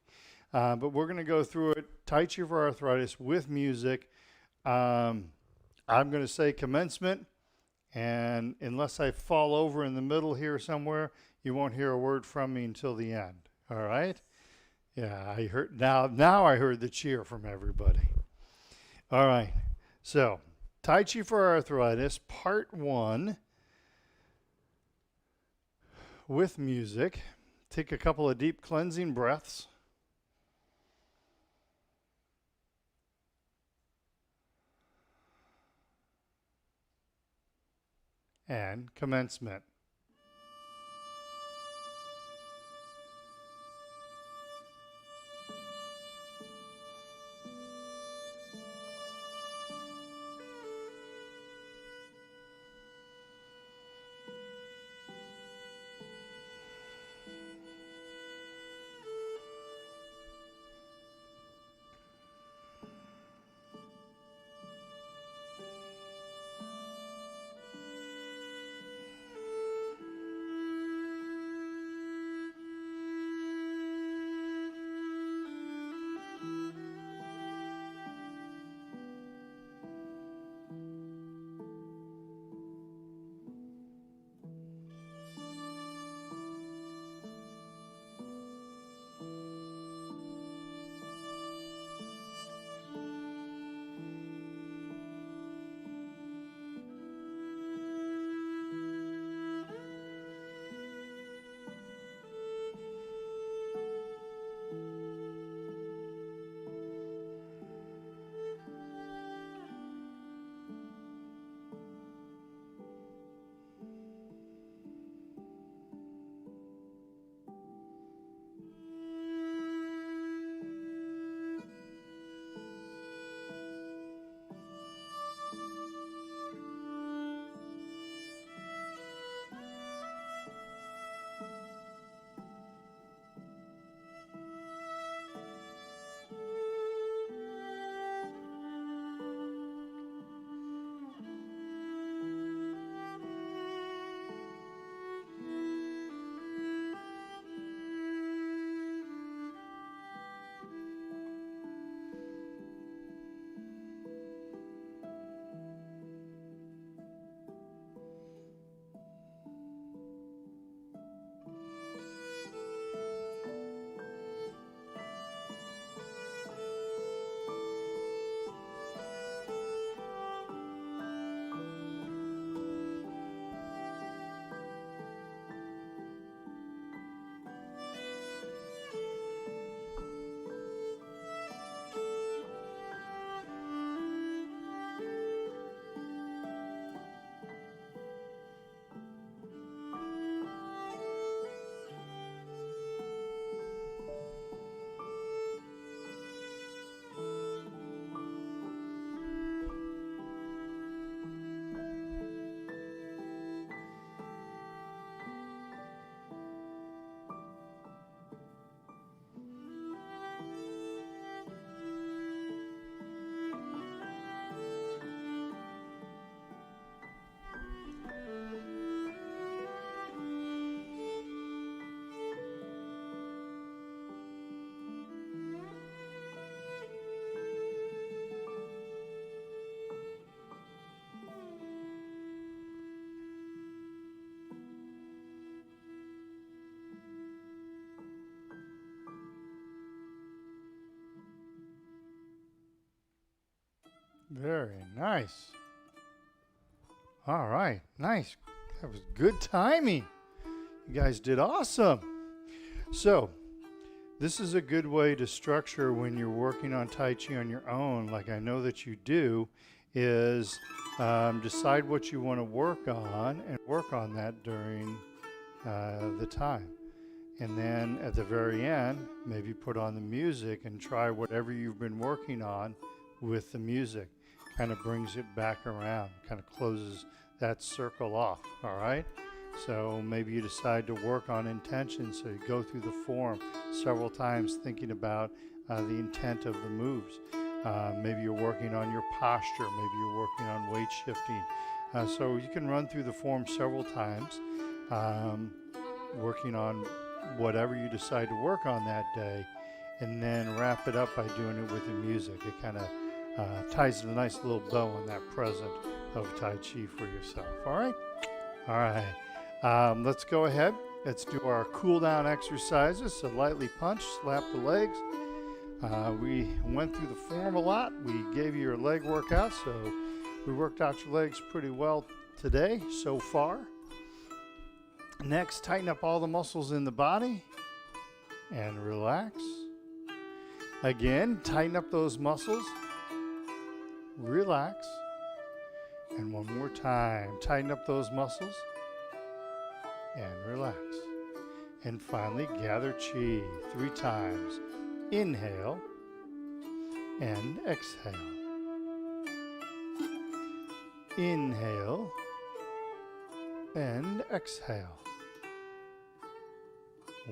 But we're going to go through it, Tai Chi for Arthritis with music. I'm going to say commencement, and unless I fall over in the middle here somewhere, you won't hear a word from me until the end, all right? Yeah, I heard now I heard the cheer from everybody. All right, so Tai Chi for Arthritis, part 1 with music. Take a couple of deep cleansing breaths. And commencement. Very nice. All right, nice. That was good timing. You guys did awesome. So, this is a good way to structure when you're working on Tai Chi on your own, like I know that you do, is decide what you want to work on and work on that during the time. And then at the very end, maybe put on the music and try whatever you've been working on with the music. kind of brings it back around, kind of closes that circle off. All right. So maybe you decide to work on intention. So you go through the form several times thinking about the intent of the moves. Maybe you're working on your posture. Maybe you're working on weight shifting. So you can run through the form several times, working on whatever you decide to work on that day, and then wrap it up by doing it with the music. It kind of ties a nice little bow on that present of Tai Chi for yourself. All right? All right. Let's go ahead. Let's do our cool down exercises. So lightly punch, slap the legs. We went through the form a lot. We gave you your leg workout, so we worked out your legs pretty well today so far. Next, tighten up all the muscles in the body and relax. Again, tighten up those muscles, relax. And one more time, tighten up those muscles and relax. And finally, gather chi 3 times. Inhale and exhale. Inhale and exhale.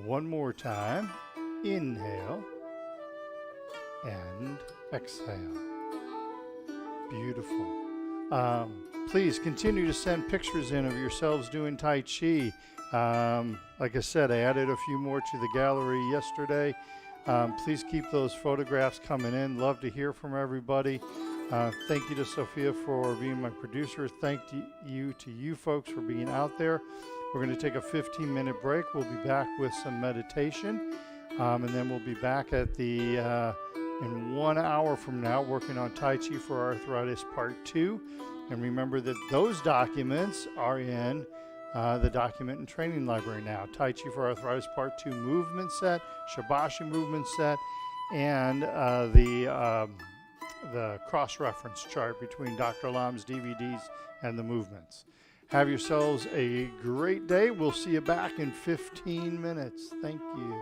One more time. Inhale and exhale. Beautiful. Please continue to send pictures in of yourselves doing Tai Chi. Like I said, I added a few more to the gallery yesterday. Please keep those photographs coming in. Love to hear from everybody. Thank you to Sophia for being my producer. Thank you to you folks for being out there. We're going to take a 15-minute break. We'll be back with some meditation. And then we'll be back at in 1 hour from now working on Tai Chi for Arthritis Part 2. And remember that those documents are in the document and training library now. Tai Chi for Arthritis Part 2 movement set, Shibashi movement set, and the cross-reference chart between Dr. Lam's DVDs and the movements. Have yourselves a great day. We'll see you back in 15 minutes. Thank you.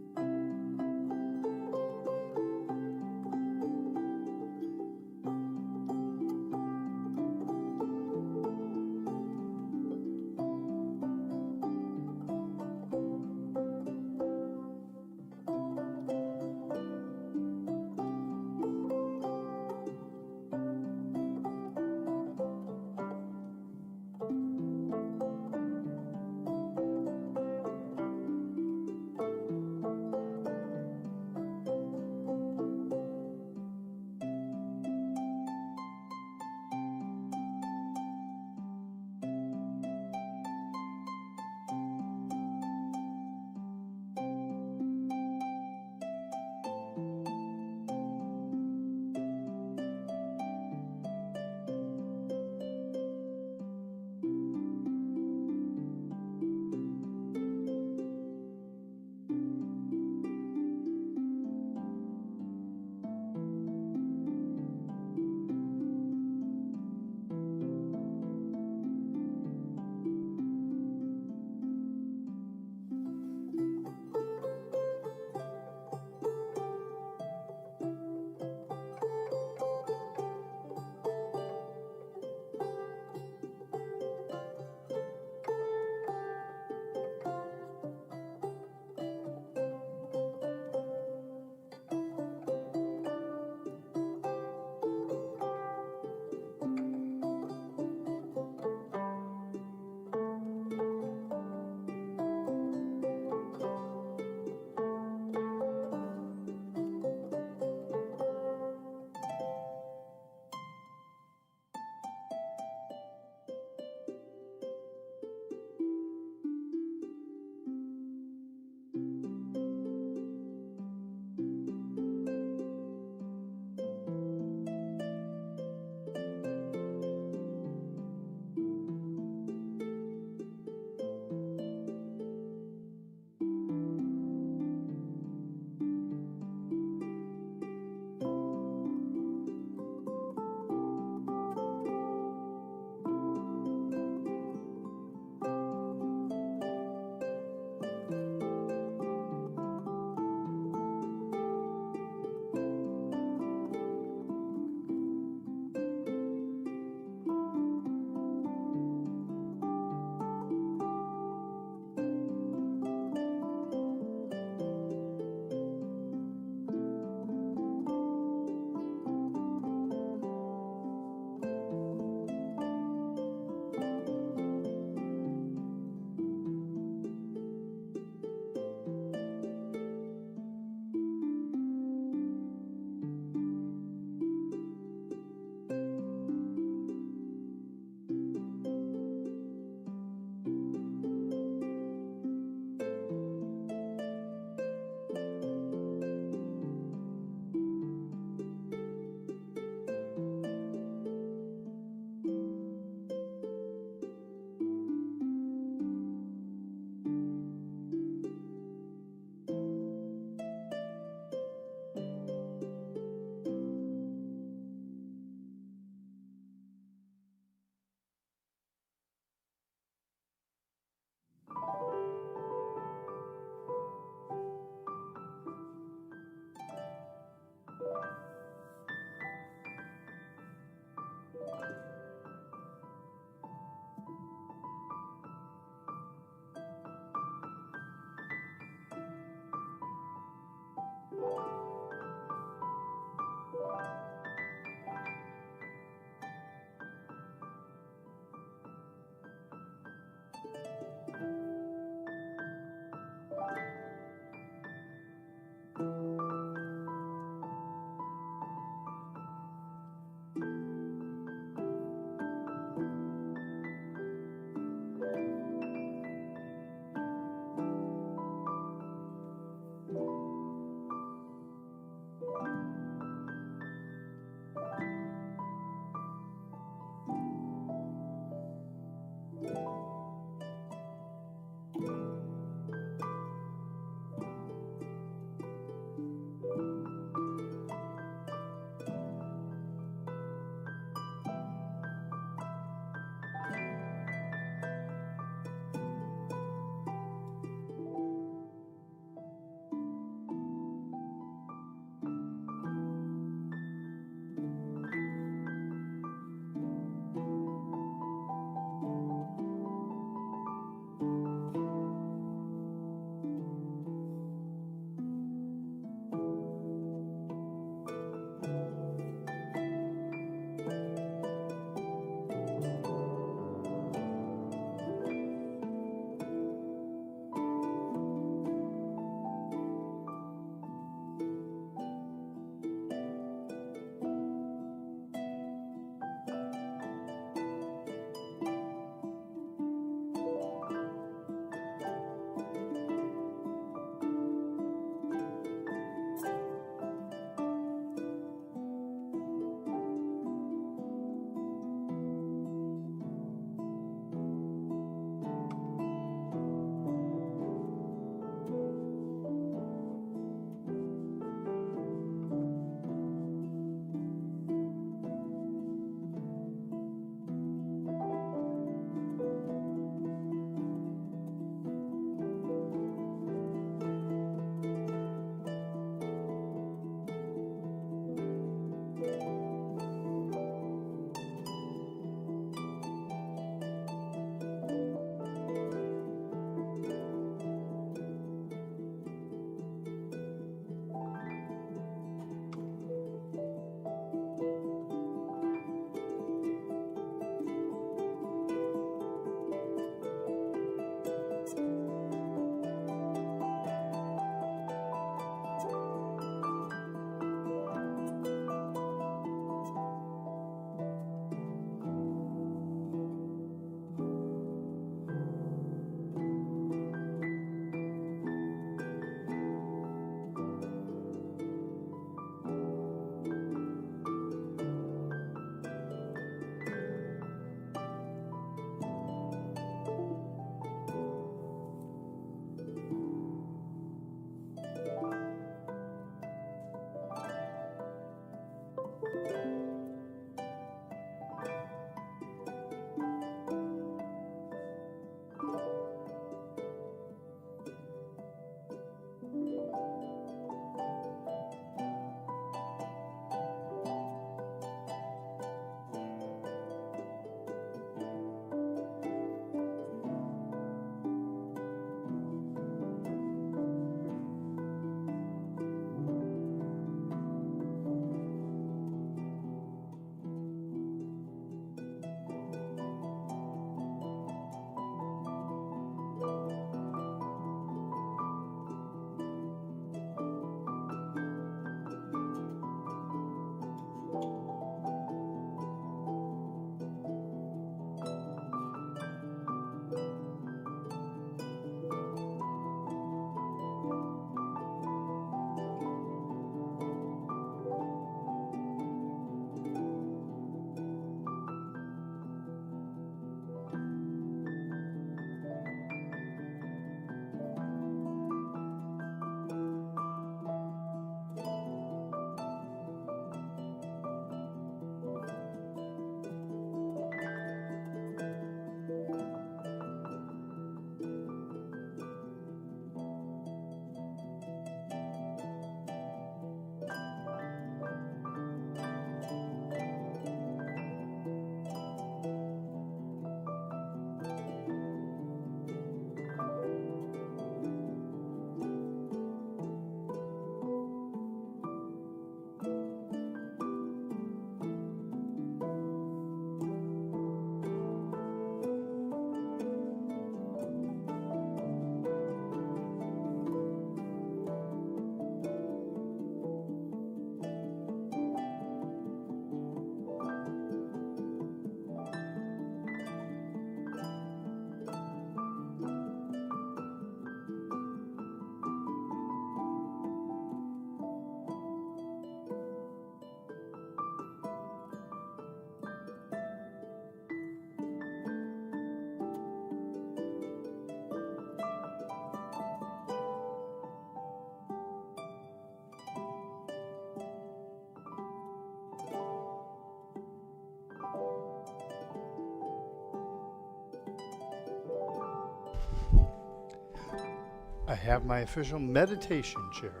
I have my official meditation chair.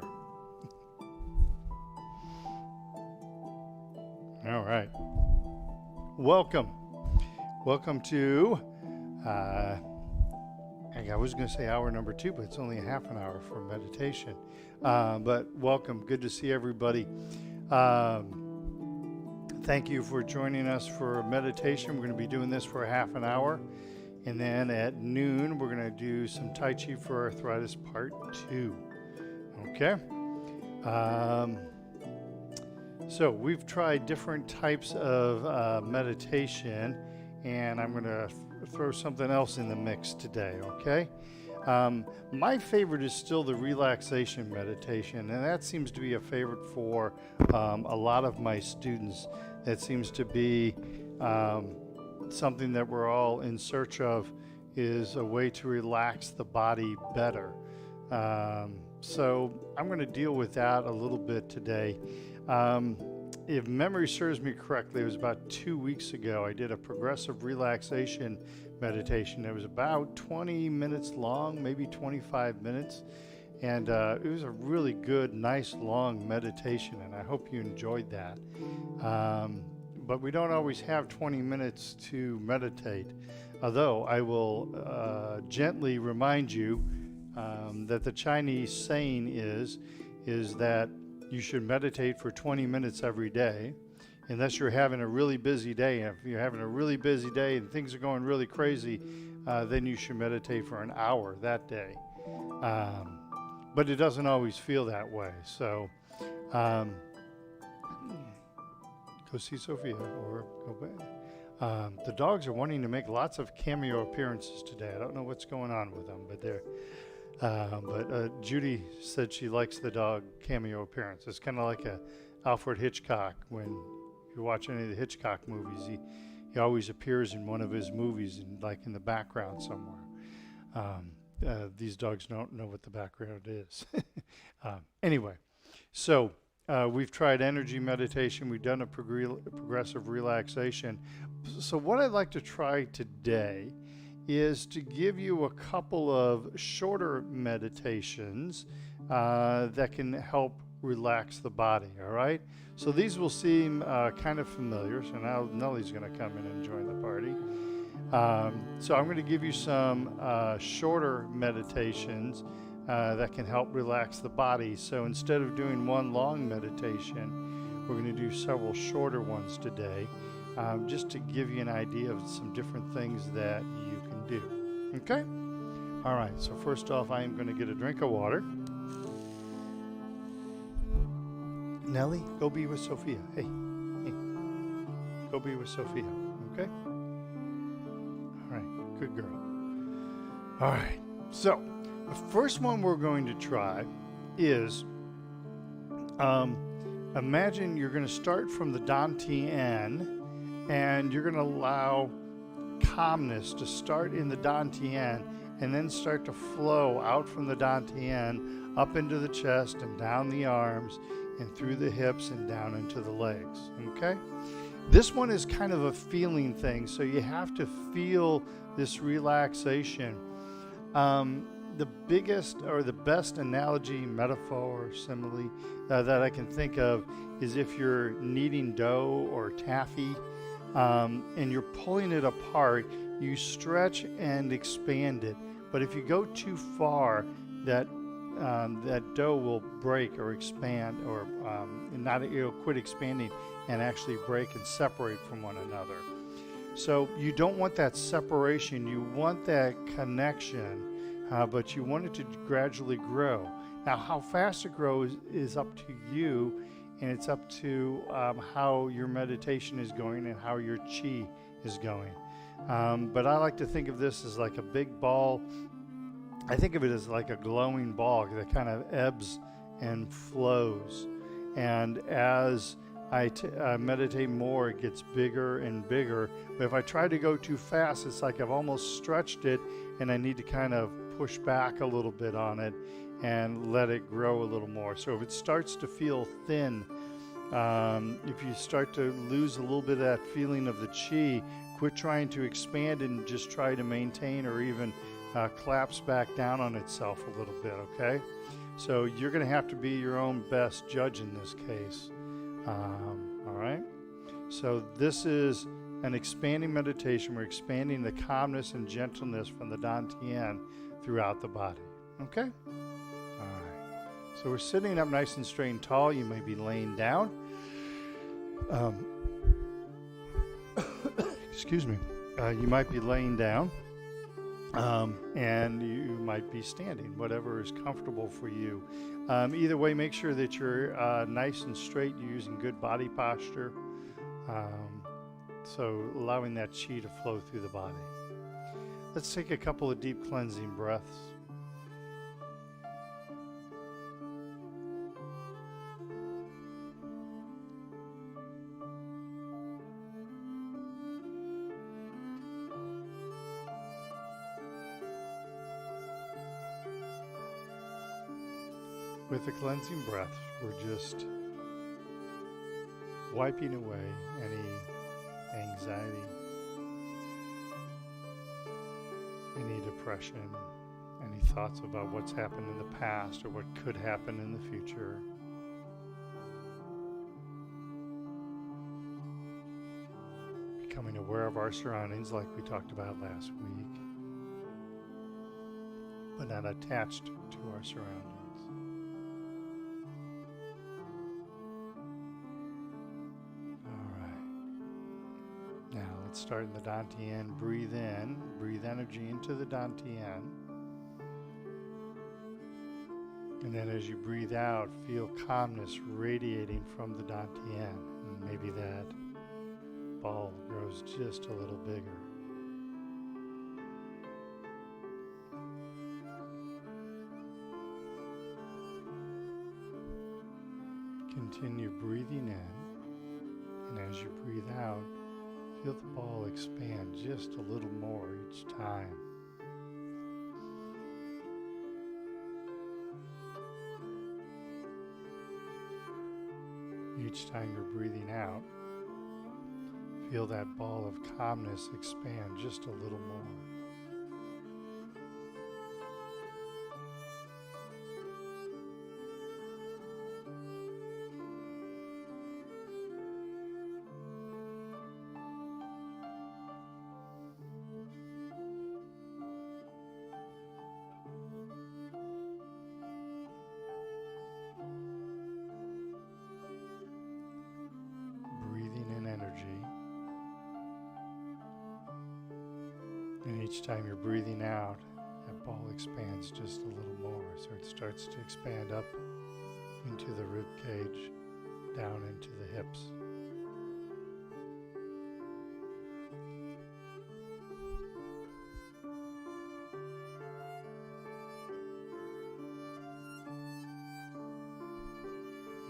All right. Welcome. Welcome to, I was going to say hour number 2, but it's only a half an hour for meditation. But welcome. Good to see everybody. Thank you for joining us for meditation. We're going to be doing this for a half an hour. And then at noon, we're going to do some Tai Chi for Arthritis Part 2. Okay? So we've tried different types of meditation, and I'm going to throw something else in the mix today, okay? My favorite is still the relaxation meditation, and that seems to be a favorite for a lot of my students. That seems to be something that we're all in search of, is a way to relax the body better. So I'm going to deal with that a little bit today. If memory serves me correctly, it was about 2 weeks ago, I did a progressive relaxation meditation. It was about 20 minutes long, maybe 25 minutes. And it was a really good, nice, long meditation, and I hope you enjoyed that. But we don't always have 20 minutes to meditate, although I will gently remind you that the Chinese saying is that you should meditate for 20 minutes every day, unless you're having a really busy day. If you're having a really busy day and things are going really crazy, then you should meditate for an hour that day. But it doesn't always feel that way. So go see Sophia or go back. The dogs are wanting to make lots of cameo appearances today. I don't know what's going on with them, but they're. But Judy said she likes the dog cameo appearance. It's kind of like a Alfred Hitchcock. When you watch any of the Hitchcock movies, he always appears in one of his movies, in the background somewhere. These dogs don't know what the background is. Anyway, so we've tried energy meditation. We've done a progressive relaxation. So what I'd like to try today is to give you a couple of shorter meditations that can help relax the body, all right? So these will seem kind of familiar. So now Nellie's going to come in and join the party. So I'm going to give you some shorter meditations that can help relax the body. So instead of doing one long meditation, we're going to do several shorter ones today, just to give you an idea of some different things that you can do. Okay? All right, so first off, I am going to get a drink of water. Nellie, go be with Sophia. Hey, go be with Sophia, okay? All right, good girl. All right, so the first one we're going to try is, imagine you're going to start from the Dantian, and you're going to allow calmness to start in the Dantian and then start to flow out from the Dantian up into the chest and down the arms and through the hips and down into the legs, okay? This one is kind of a feeling thing, so you have to feel this relaxation. The biggest or the best analogy, metaphor, or simile that I can think of is if you're kneading dough or taffy, and you're pulling it apart, you stretch and expand it. But if you go too far, that dough will break or expand, or it'll quit expanding and actually break and separate from one another. So you don't want that separation. You want that connection, but you want it to gradually grow. Now, how fast it grows is up to you, and it's up to how your meditation is going and how your chi is going. But I like to think of this as like a big ball. I think of it as like a glowing ball that kind of ebbs and flows. And as I meditate more, it gets bigger and bigger. But if I try to go too fast, it's like I've almost stretched it, and I need to kind of push back a little bit on it and let it grow a little more. So if it starts to feel thin, if you start to lose a little bit of that feeling of the chi, quit trying to expand and just try to maintain or even collapse back down on itself a little bit, okay? So you're going to have to be your own best judge in this case. All right? So this is an expanding meditation. We're expanding the calmness and gentleness from the Dantian throughout the body, okay? All right. So we're sitting up nice and straight and tall. You may be laying down. Excuse me. You might be laying down. And you might be standing, whatever is comfortable for you. Either way, make sure that you're nice and straight. You're using good body posture. So allowing that chi to flow through the body. Let's take a couple of deep cleansing breaths. With the cleansing breath, we're just wiping away any anxiety, any depression, any thoughts about what's happened in the past or what could happen in the future. Becoming aware of our surroundings like we talked about last week, but not attached to our surroundings. Let's start in the Dantian. Breathe in, breathe energy into the Dantian. And then as you breathe out, feel calmness radiating from the Dantian. And maybe that ball grows just a little bigger. Continue breathing in, and as you breathe out, feel the ball expand just a little more each time. Each time you're breathing out, feel that ball of calmness expand just a little more. And each time you're breathing out, that ball expands just a little more. So it starts to expand up into the rib cage, down into the hips.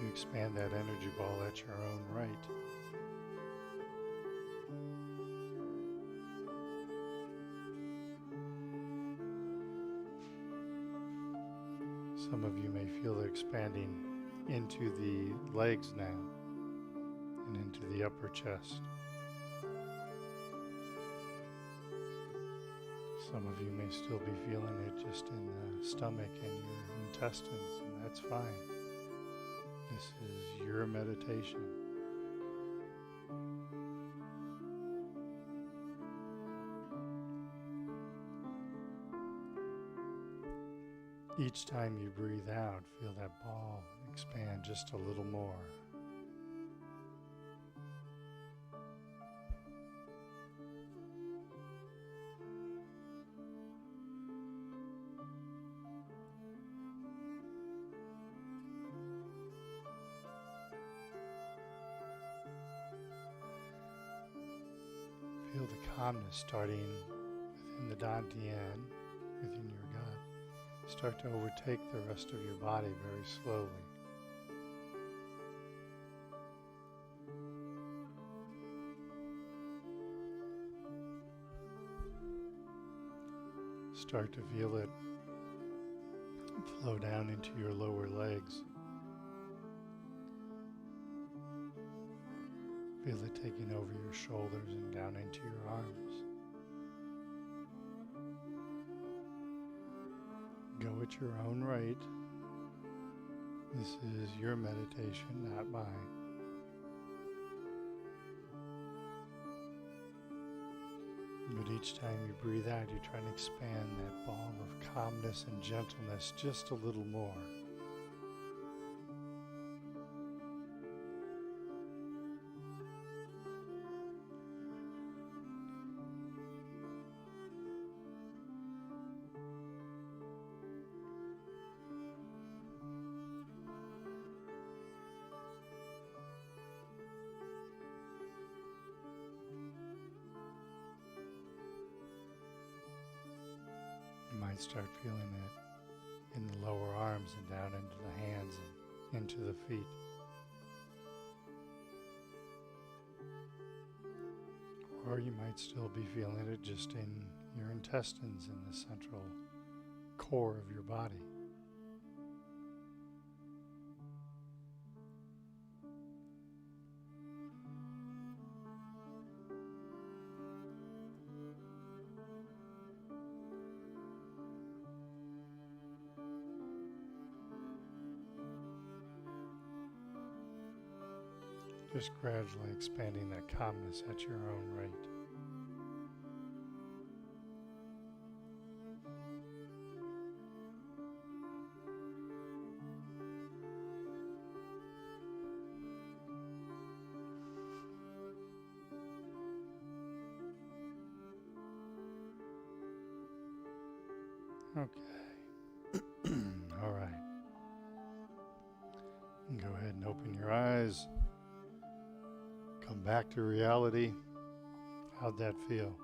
You expand that energy ball at your own right. Some of you may feel it expanding into the legs now and into the upper chest. Some of you may still be feeling it just in the stomach and your intestines, and that's fine. This is your meditation. Each time you breathe out, feel that ball expand just a little more. Feel the calmness starting within the Dantian, within your gut. Start to overtake the rest of your body very slowly. Start to feel it flow down into your lower legs. Feel it taking over your shoulders and down into your arms. Go at your own rate. This is your meditation, not mine. But each time you breathe out, you're trying to expand that ball of calmness and gentleness just a little more. You might start feeling it in the lower arms and down into the hands and into the feet. Or you might still be feeling it just in your intestines in the central core of your body. Just gradually expanding that calmness at your own rate. Okay. All right. Go ahead and open your eyes. Come back to reality. How'd that feel?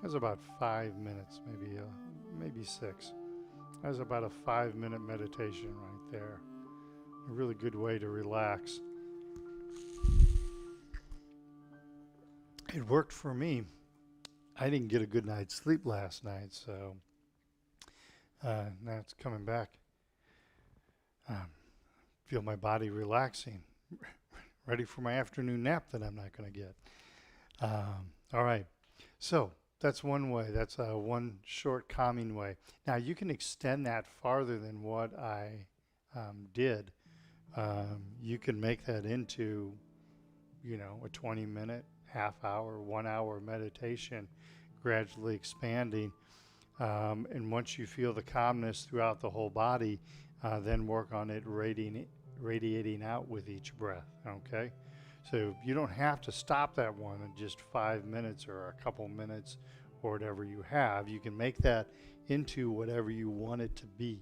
That was about 5 minutes, maybe 6. That was about a 5-minute meditation right there. A really good way to relax. It worked for me. I didn't get a good night's sleep last night, so now it's coming back. Feel my body relaxing. Ready for my afternoon nap that I'm not going to get. All right. So that's one way. That's one short calming way. Now you can extend that farther than what I did. You can make that into, a 20-minute, half-hour, 1-hour meditation, gradually expanding. And once you feel the calmness throughout the whole body, then work on it radiating out with each breath, okay? So you don't have to stop that one in just 5 minutes or a couple minutes or whatever you have. You can make that into whatever you want it to be,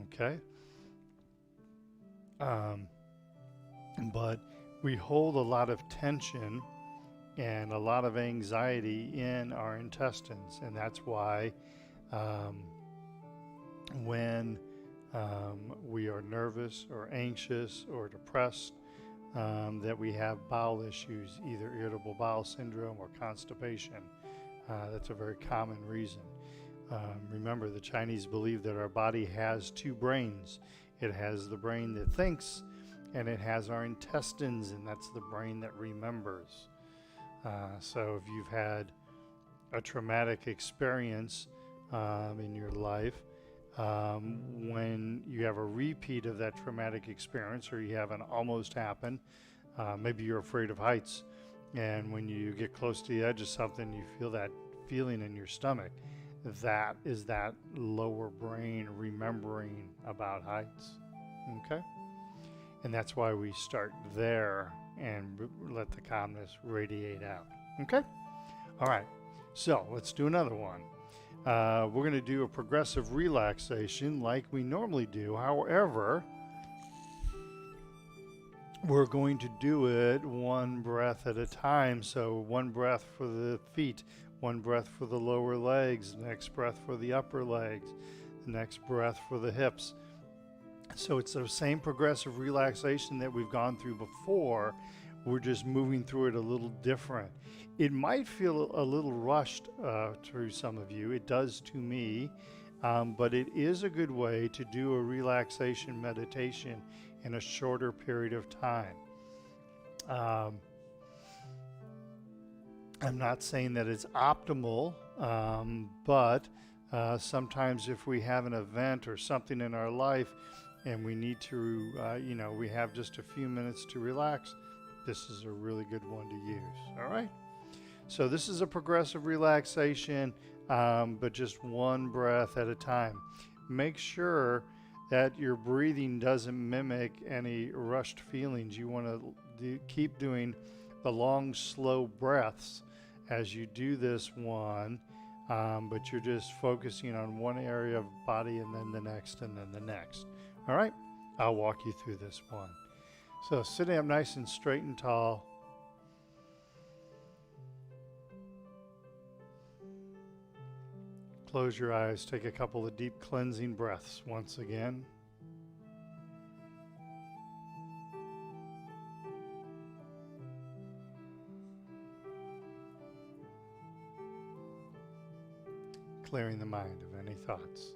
okay? But we hold a lot of tension and a lot of anxiety in our intestines, and that's why when we are nervous or anxious or depressed, that we have bowel issues, either irritable bowel syndrome or constipation. That's a very common reason. Remember, the Chinese believe that our body has 2 brains. It has the brain that thinks, and it has our intestines, and that's the brain that remembers. So if you've had a traumatic experience in your life, when you have a repeat of that traumatic experience, or you have an almost happen, maybe you're afraid of heights, and when you get close to the edge of something, you feel that feeling in your stomach. That is that lower brain remembering about heights, okay? And that's why we start there and let the calmness radiate out, okay? All right, so let's do another one. We're going to do a progressive relaxation like we normally do. However, we're going to do it one breath at a time. So 1 breath for the feet, 1 breath for the lower legs, the next breath for the upper legs, the next breath for the hips. So it's the same progressive relaxation that we've gone through before. We're just moving through it a little different. It might feel a little rushed to some of you. It does to me, but it is a good way to do a relaxation meditation in a shorter period of time. I'm not saying that it's optimal, but Sometimes if we have an event or something in our life and we need to, we have just a few minutes to relax, this is a really good one to use. All right. So this is a progressive relaxation, but just one breath at a time. Make sure that your breathing doesn't mimic any rushed feelings. You want to keep doing the long, slow breaths as you do this one, but you're just focusing on one area of body and then the next and then the next. All right, I'll walk you through this one. So sitting up nice and straight and tall. Close your eyes, take a couple of deep cleansing breaths once again. Clearing the mind of any thoughts.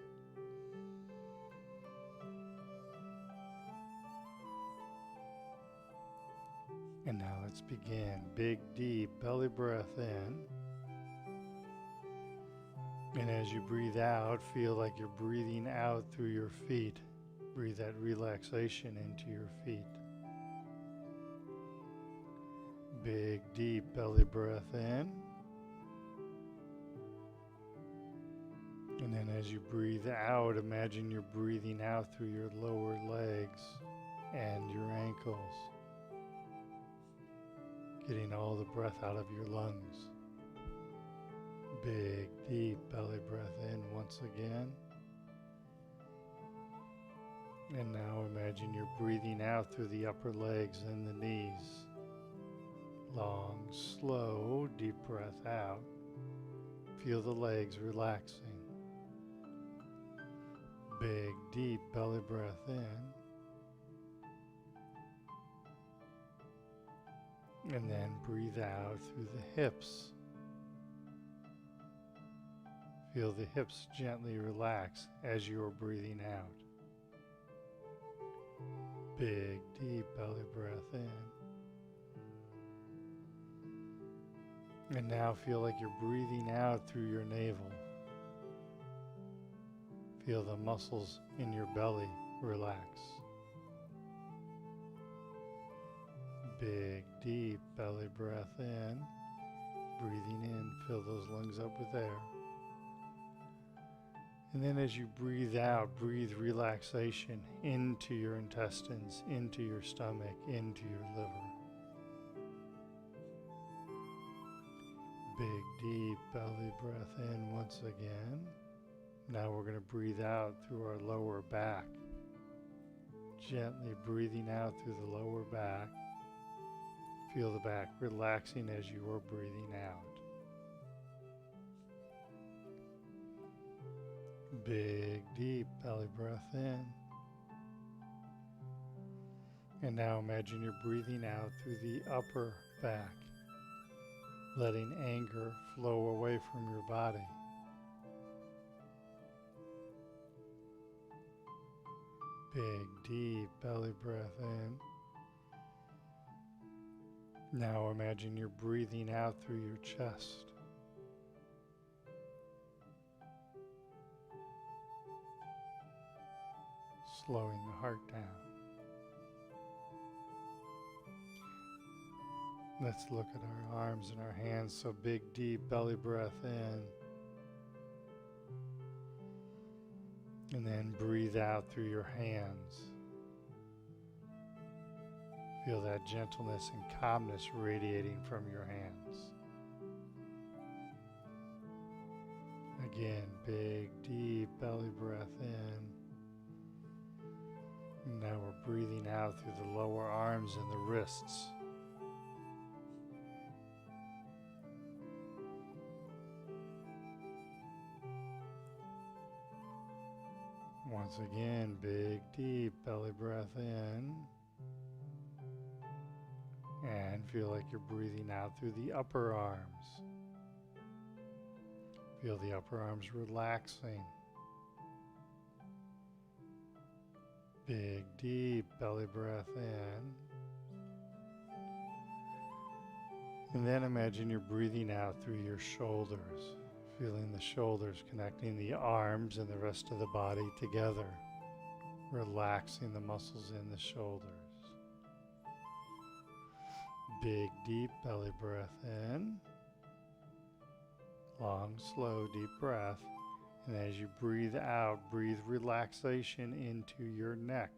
And now let's begin. Big, deep belly breath in. And as you breathe out, feel like you're breathing out through your feet. Breathe that relaxation into your feet. Big, deep belly breath in. And then as you breathe out, imagine you're breathing out through your lower legs and your ankles, getting all the breath out of your lungs. Big, deep belly breath in once again. And now imagine you're breathing out through the upper legs and the knees. Long, slow, deep breath out. Feel the legs relaxing. Big, deep belly breath in. And then breathe out through the hips. Feel the hips gently relax as you are breathing out. Big, deep belly breath in. And now feel like you're breathing out through your navel. Feel the muscles in your belly relax. Big, deep belly breath in. Breathing in, fill those lungs up with air. And then as you breathe out, breathe relaxation into your intestines, into your stomach, into your liver. Big, deep belly breath in once again. Now we're going to breathe out through our lower back. Gently breathing out through the lower back. Feel the back relaxing as you are breathing out. Big, deep belly breath in. And now imagine you're breathing out through the upper back, letting anger flow away from your body. Big, deep belly breath in. Now imagine you're breathing out through your chest. Slowing the heart down. Let's look at our arms and our hands. So big, deep belly breath in. And then breathe out through your hands. Feel that gentleness and calmness radiating from your hands. Again, big, deep belly breath in. And now we're breathing out through the lower arms and the wrists. Once again, big, deep belly breath in. And feel like you're breathing out through the upper arms. Feel the upper arms relaxing. Big, deep belly breath in. And then imagine you're breathing out through your shoulders. Feeling the shoulders connecting the arms and the rest of the body together. Relaxing the muscles in the shoulders. Big, deep belly breath in. Long, slow, deep breath. And as you breathe out, breathe relaxation into your neck.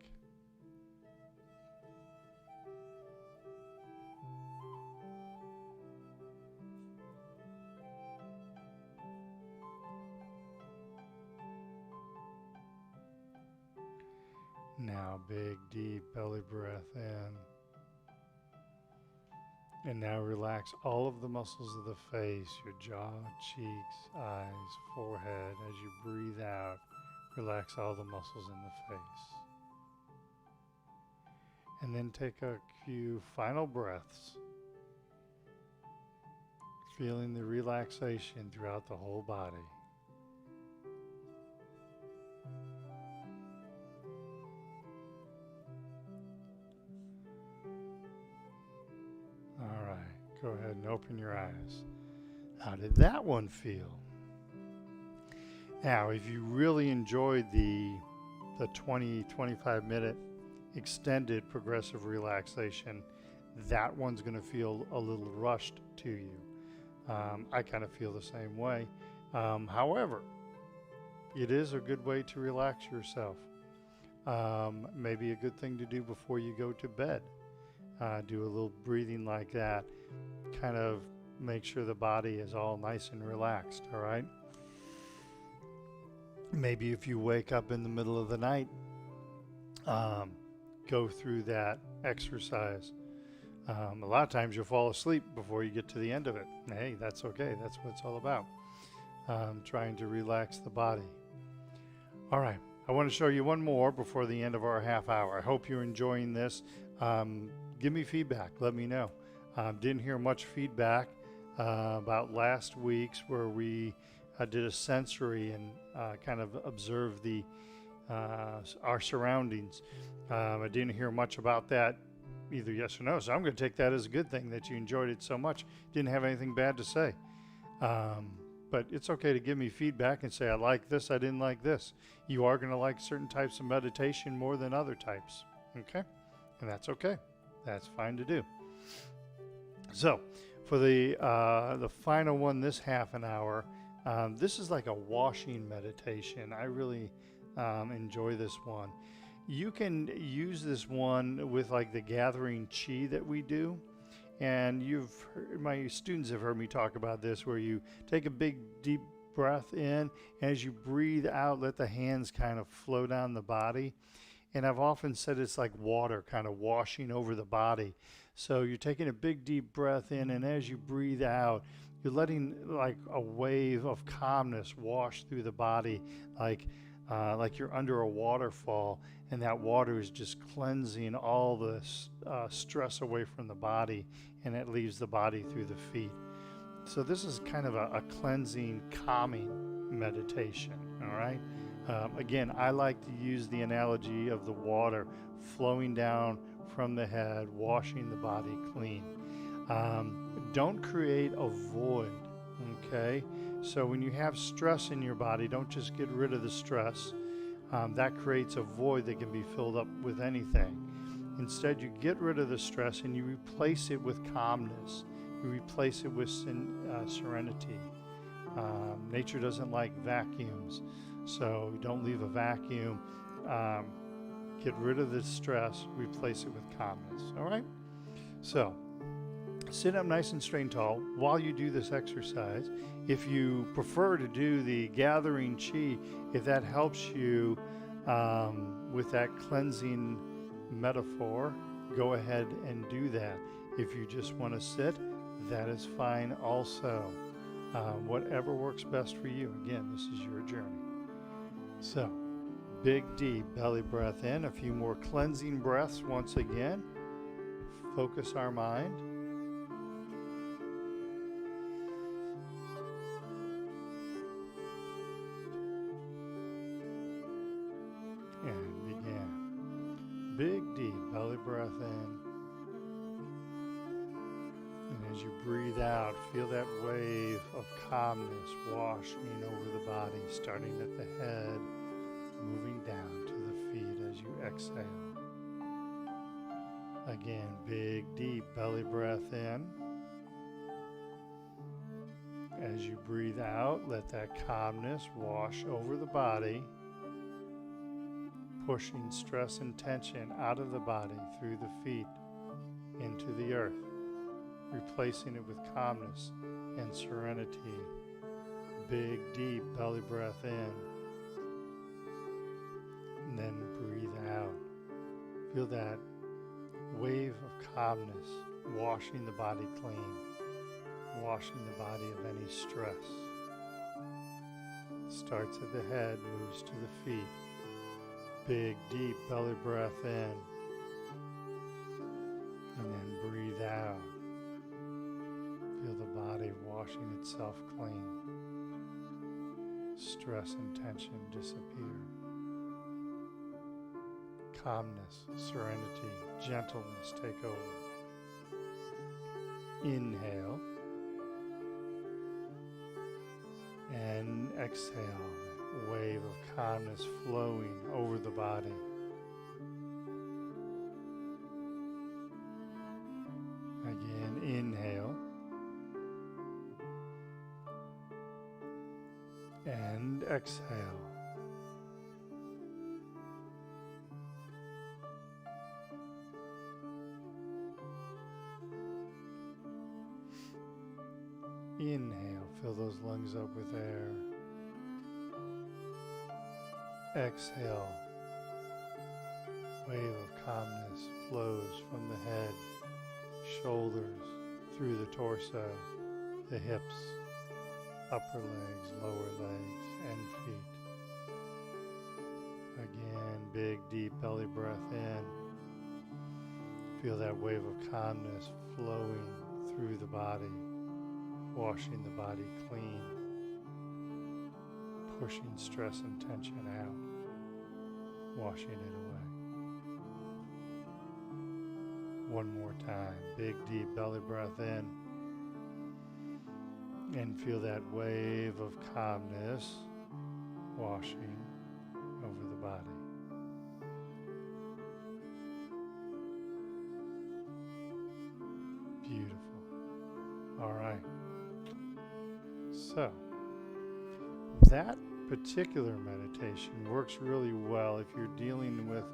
Now big, deep belly breath in. And now relax all of the muscles of the face, your jaw, cheeks, eyes, forehead. As you breathe out, relax all the muscles in the face. And then take a few final breaths, feeling the relaxation throughout the whole body. All right, go ahead and open your eyes. How did that one feel? Now, if you really enjoyed the 20-25 minute extended progressive relaxation, that one's going to feel a little rushed to you. I kind of feel the same way. However, it is a good way to relax yourself. Maybe a good thing to do before you go to bed. Do a little breathing like that. Kind of make sure the body is all nice and relaxed, all right? Maybe if you wake up in the middle of the night, go through that exercise. A lot of times you'll fall asleep before you get to the end of it. Hey, that's okay. That's what it's all about. Trying to relax the body. All right. I want to show you one more before the end of our half hour. I hope you're enjoying this. Give me feedback. Let me know. Didn't hear much feedback about last week's where we did a sensory and kind of observed our surroundings. I didn't hear much about that, either yes or no, so I'm going to take that as a good thing that you enjoyed it so much. Didn't have anything bad to say. But it's okay to give me feedback and say, I like this, I didn't like this. You are going to like certain types of meditation more than other types, okay? And that's okay. That's fine to do. So, for the final one this half an hour, this is like a washing meditation. I really enjoy this one. You can use this one with like the gathering chi that we do. And my students have heard me talk about this, where you take a big deep breath in, and as you breathe out, let the hands kind of flow down the body. And I've often said it's like water kind of washing over the body. So you're taking a big deep breath in, and as you breathe out, you're letting like a wave of calmness wash through the body, like you're under a waterfall, and that water is just cleansing all the stress away from the body, and it leaves the body through the feet. So this is kind of a cleansing, calming meditation, all right? Again, I like to use the analogy of the water flowing down from the head, washing the body clean. Don't create a void, okay? So when you have stress in your body, don't just get rid of the stress. That creates a void that can be filled up with anything. Instead, you get rid of the stress and you replace it with calmness. You replace it with serenity. Nature doesn't like vacuums, so don't leave a vacuum. Get rid of the stress, replace it with calmness, all right? So, sit up nice and straight and tall while you do this exercise. If you prefer to do the gathering chi, if that helps you with that cleansing metaphor, go ahead and do that. If you just want to sit, that is fine also. Whatever works best for you. Again, this is your journey. So, big deep belly breath in, a few more cleansing breaths once again. Focus our mind. And begin. Big deep belly breath in. And as As you breathe out, feel that wave of calmness washing over the body, starting at the head, moving down to the feet as you exhale. Again, big, deep belly breath in. As you breathe out, let that calmness wash over the body, pushing stress and tension out of the body through the feet into the earth, replacing it with calmness and serenity. Big, deep belly breath in, and then breathe out. Feel that wave of calmness washing the body clean, washing the body of any stress. Starts at the head, moves to the feet. Big, deep belly breath in, and then breathe out. Feel the body washing itself clean. Stress and tension disappear. Calmness, serenity, gentleness take over. Inhale and exhale. Wave of calmness flowing over the body. Again, inhale and exhale. Inhale, fill those lungs up with air. Exhale. Wave of calmness flows from the head, shoulders, through the torso, the hips, upper legs, lower legs, and feet. Again, big, deep belly breath in. Feel that wave of calmness flowing through the body, washing the body clean, pushing stress and tension out, washing it away. One more time, big deep belly breath in, and feel that wave of calmness washing over the body. Beautiful. All right. So, that particular meditation works really well if you're dealing with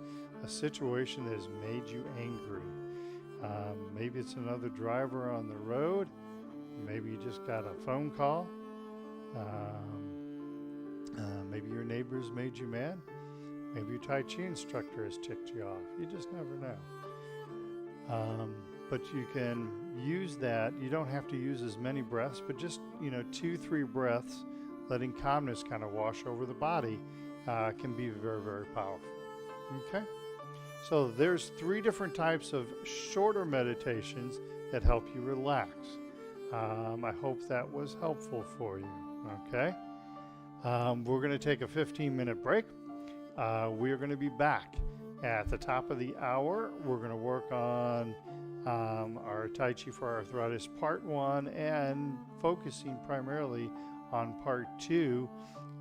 a situation that has made you angry. Maybe it's another driver on the road. Maybe you just got a phone call. Maybe your neighbors made you mad. Maybe your Tai Chi instructor has ticked you off. You just never know. But you can use that. You don't have to use as many breaths, but just 2-3 breaths, letting calmness kind of wash over the body can be very, very powerful. Okay? So there's 3 different types of shorter meditations that help you relax. I hope that was helpful for you. Okay? We're going to take a 15-minute break. We are going to be back at the top of the hour. We're going to work on our Tai Chi for Arthritis Part 1 and focusing primarily on Part 2.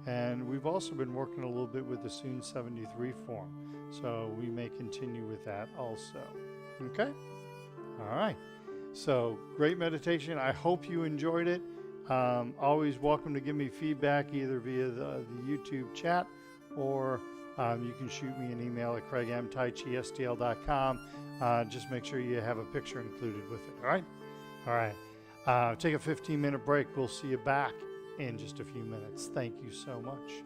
And we've also been working a little bit with the Soon 73 form. So we may continue with that also. Okay? All right. So great meditation. I hope you enjoyed it. Always welcome to give me feedback either via the YouTube chat or you can shoot me an email at craigmtaichistl.com. Just make sure you have a picture included with it. All right? All right. Take a 15-minute break. We'll see you back in just a few minutes. Thank you so much.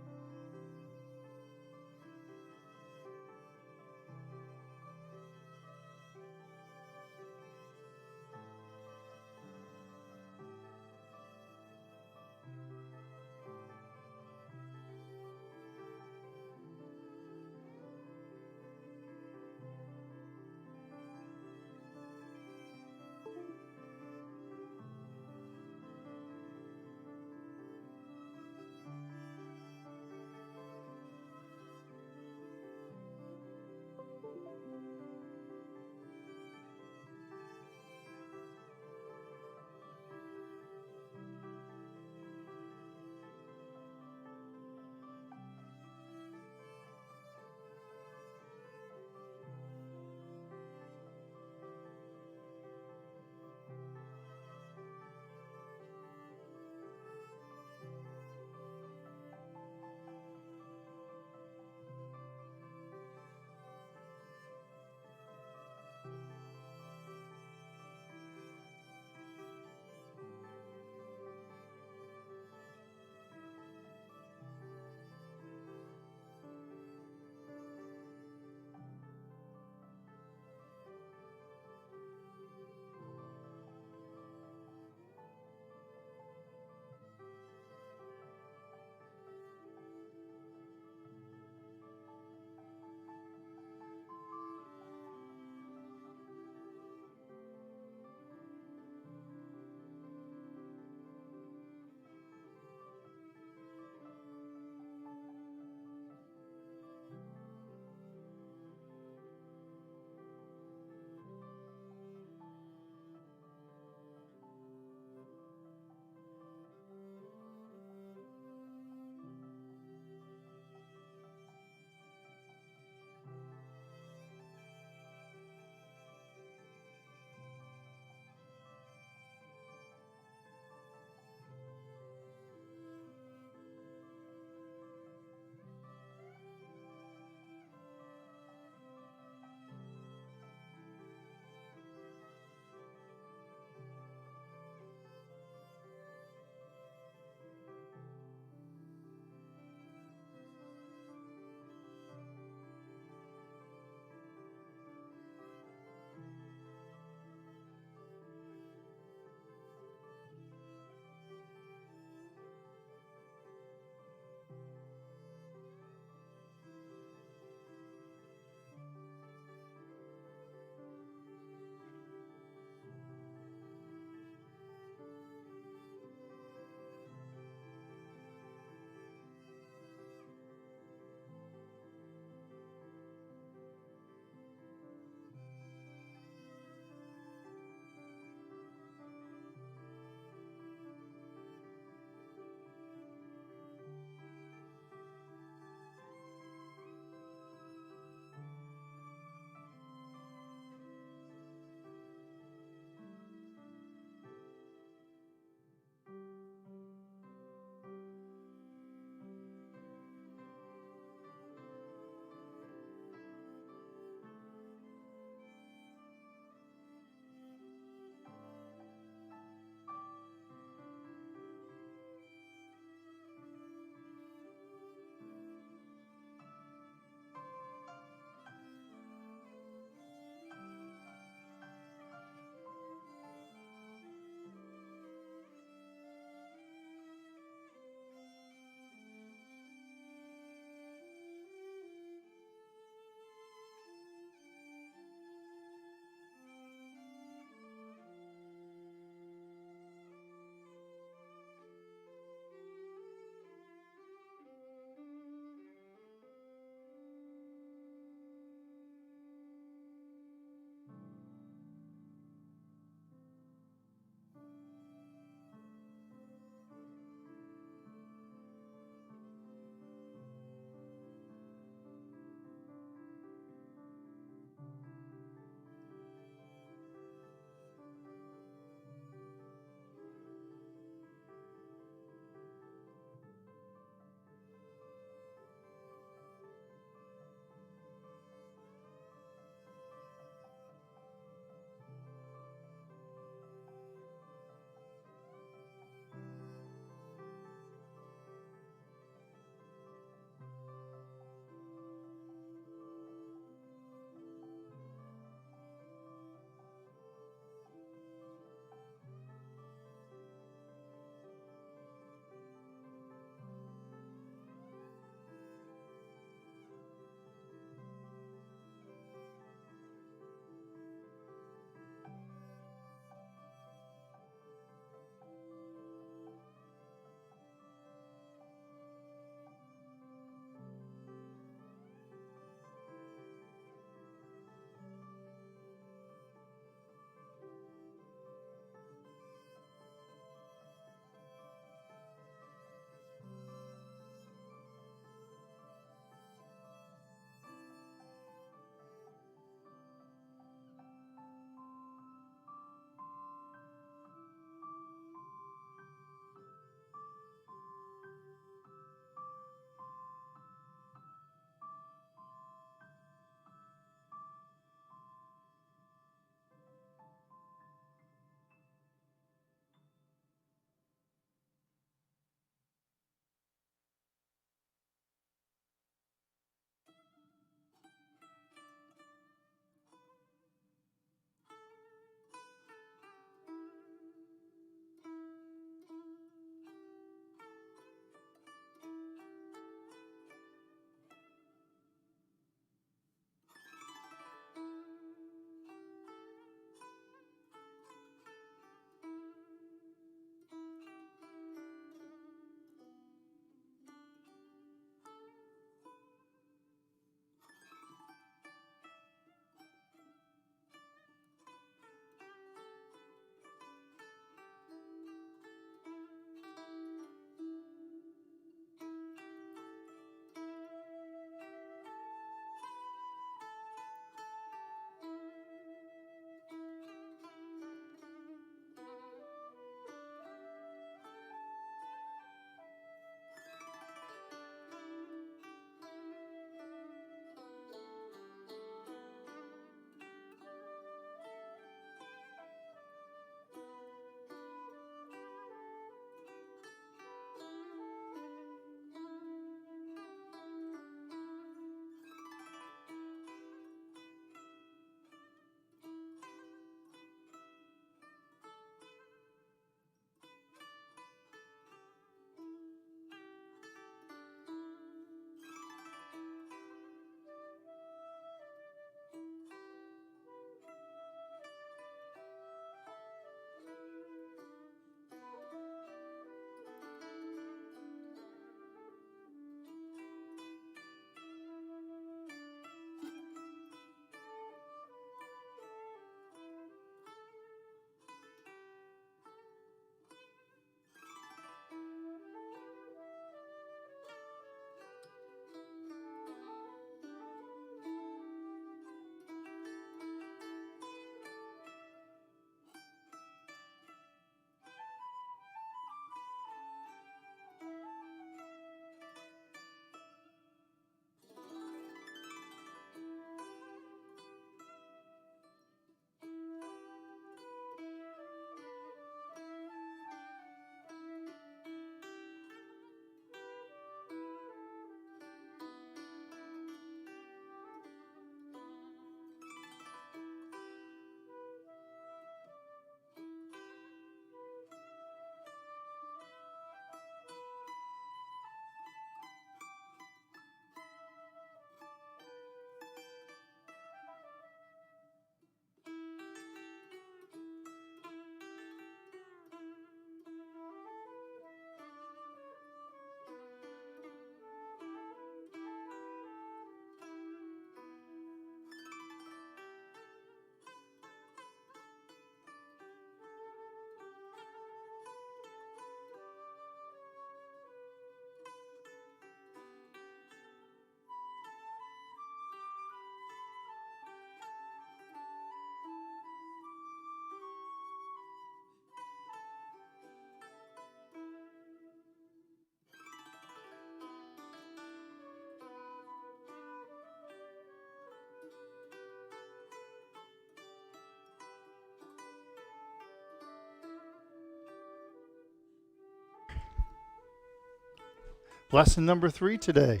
lesson number 3 today.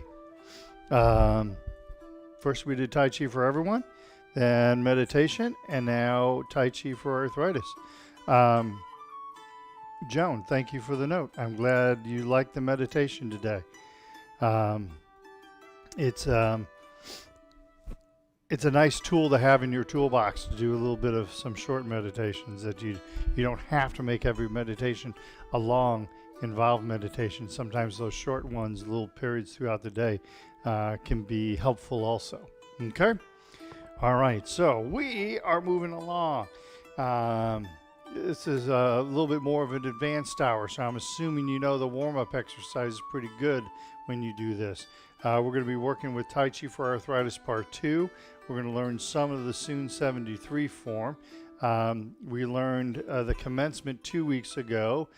First we did Tai Chi for everyone, then meditation, and now Tai Chi for arthritis. Joan, thank you for the note. I'm glad you liked the meditation today. It's a nice tool to have in your toolbox to do a little bit of some short meditations that you don't have to make every meditation a long, involved meditation. Sometimes those short ones, little periods throughout the day, can be helpful also. Okay? All right, so we are moving along. This is a little bit more of an advanced hour, so I'm assuming you know the warm-up exercise is pretty good when you do this. We're going to be working with Tai Chi for Arthritis Part 2. We're going to learn some of the Soon 73 form. We learned the commencement 2 weeks ago.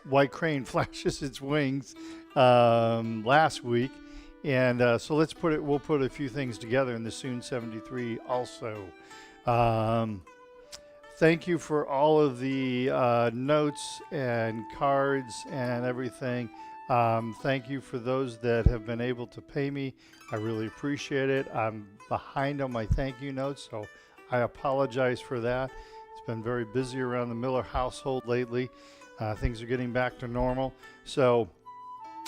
White crane flashes its wings last week. And so we'll put a few things together in the Soon 73 also. Thank you for all of the notes and cards and everything. Thank you for those that have been able to pay me. I really appreciate it. I'm behind on my thank you notes, so I apologize for that. It's been very busy around the Miller household lately. Things are getting back to normal. So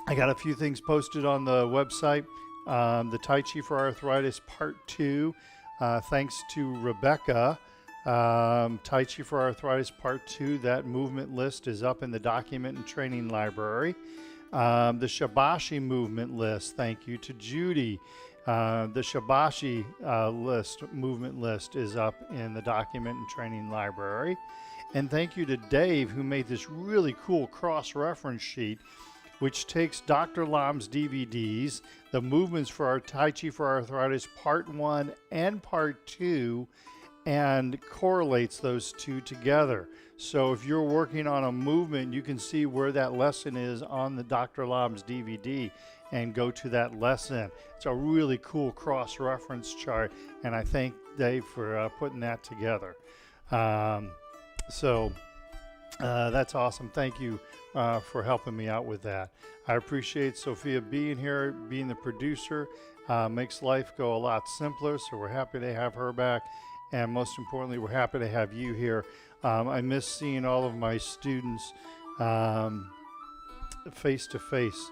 I got a few things posted on the website. The Tai Chi for Arthritis Part 2. Thanks to Rebecca. Tai Chi for Arthritis Part 2, that movement list is up in the document and training library. The Shibashi movement list, thank you to Judy. The Shibashi movement list is up in the document and training library. And thank you to Dave, who made this really cool cross-reference sheet, which takes Dr. Lam's DVDs, the movements for our Tai Chi for Arthritis Part 1 and Part 2, and correlates those two together. So if you're working on a movement, you can see where that lesson is on the Dr. Lam's DVD and go to that lesson. It's a really cool cross-reference chart, and I thank Dave for putting that together. That's awesome. Thank you for helping me out with that. I appreciate Sophia being here, being the producer. Makes life go a lot simpler, so we're happy to have her back. And most importantly, we're happy to have you here. I miss seeing all of my students face to face.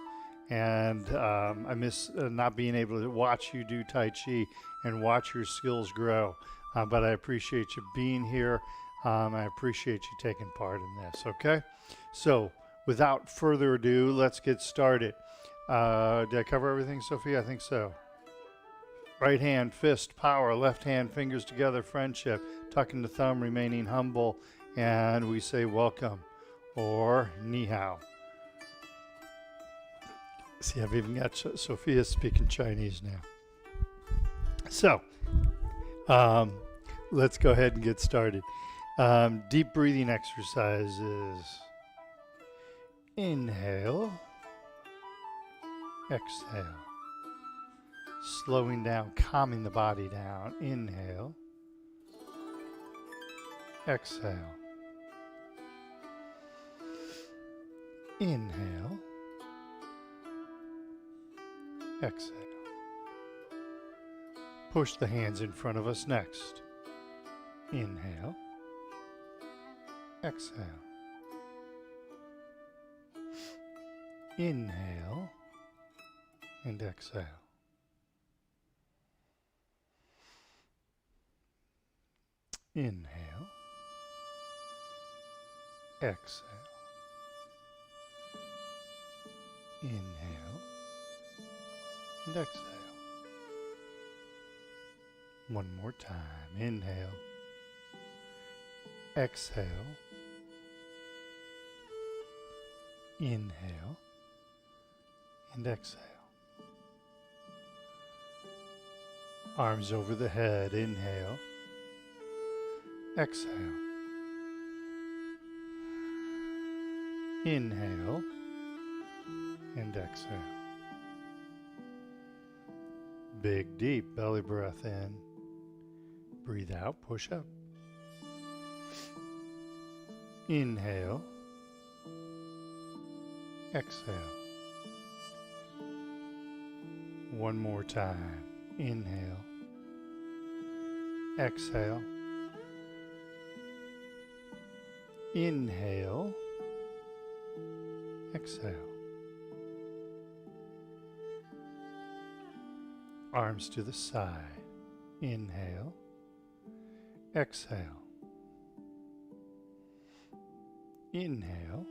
And I miss not being able to watch you do Tai Chi and watch your skills grow. But I appreciate you being here. I appreciate you taking part in this, okay? So, without further ado, let's get started. Did I cover everything, Sophia? I think so. Right hand, fist, power. Left hand, fingers together, friendship. Tucking the thumb, remaining humble. And we say welcome, or ni hao. See, I've even got Sophia speaking Chinese now. So, let's go ahead and get started. Deep breathing exercises. Inhale. Exhale. Slowing down, calming the body down. Inhale. Exhale. Inhale. Exhale. Push the hands in front of us next. Inhale. Exhale. Inhale and exhale. Inhale. Exhale. Inhale and exhale. One more time. Inhale. Exhale. Inhale and exhale. Arms over the head. Inhale. Exhale. Inhale and exhale. Big, deep belly breath in. Breathe out, push up. Inhale. exhale. One more time. Inhale, exhale, inhale, exhale. Arms to the side. Inhale, exhale, inhale,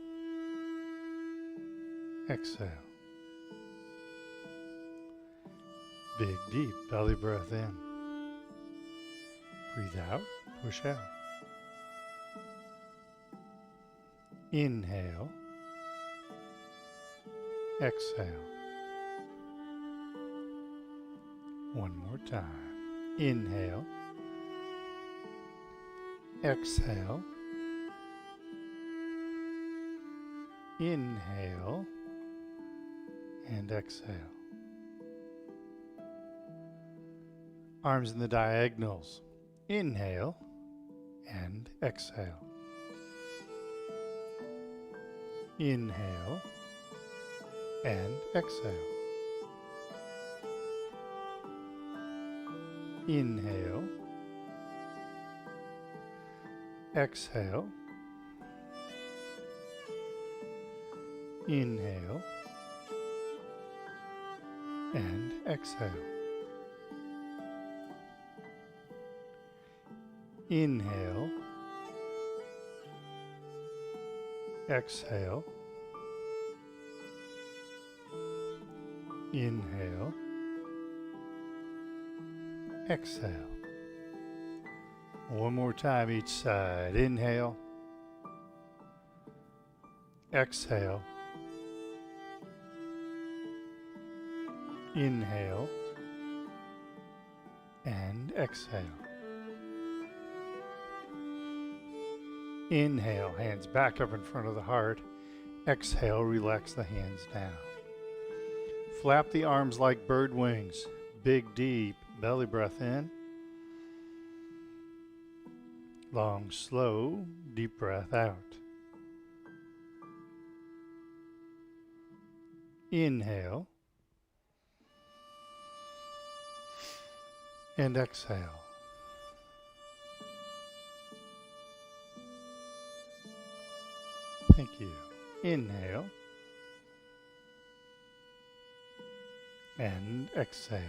exhale. Big, deep belly breath in. Breathe out, push out. Inhale, exhale. One more time. Inhale, exhale, inhale, and exhale. Arms in the diagonals. Inhale and exhale. Inhale and exhale. Inhale, exhale, inhale, and exhale. Inhale, exhale, inhale, exhale. One more time each side. Inhale, exhale, inhale, and exhale. Inhale, hands back up in front of the heart. Exhale, relax the hands down. Flap the arms like bird wings. Big, deep belly breath in. Long, slow, deep breath out. Inhale. And exhale. Thank you. Inhale. And exhale.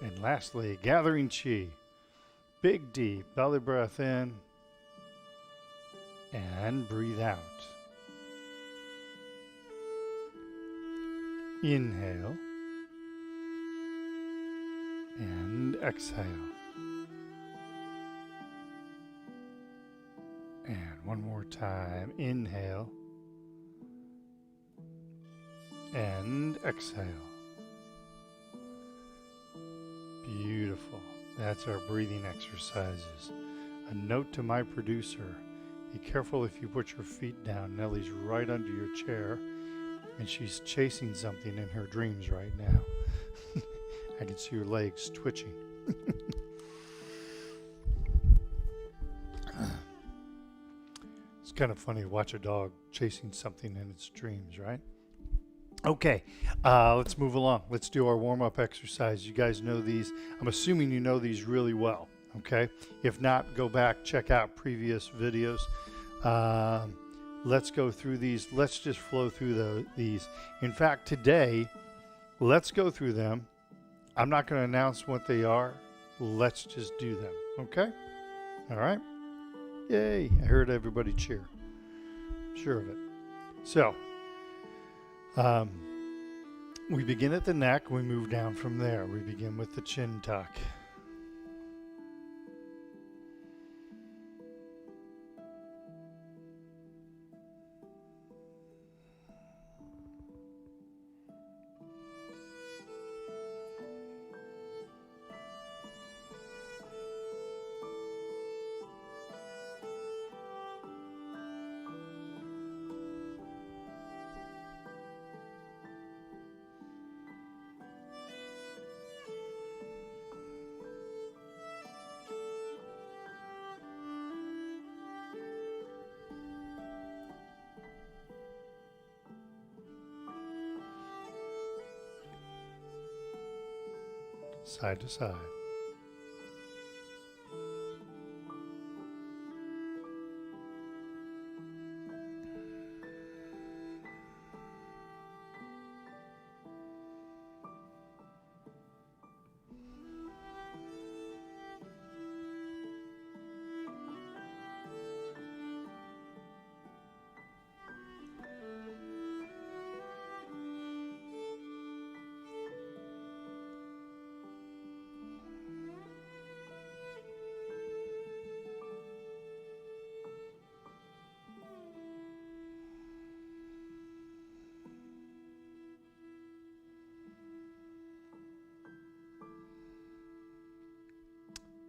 And lastly, gathering chi. Big, deep belly breath in. And breathe out. Inhale. And exhale. And one more time. Inhale. And exhale. Beautiful. That's our breathing exercises. A note to my producer. Be careful if you put your feet down. Nellie's right under your chair, and she's chasing something in her dreams right now. I can see her legs twitching. It's kind of funny to watch a dog chasing something in its dreams, right? Okay, let's move along. Let's do our warm-up exercise. You guys know these. I'm assuming you know these really well, okay? If not, go back, check out previous videos. Let's go through these. Let's just flow through these. In fact, today, let's go through them. I'm not going to announce what they are. Let's just do them, okay? All right? Yay, I heard everybody cheer. I'm sure of it. So, we begin at the neck. We move down from there. We begin with the chin tuck. side to side.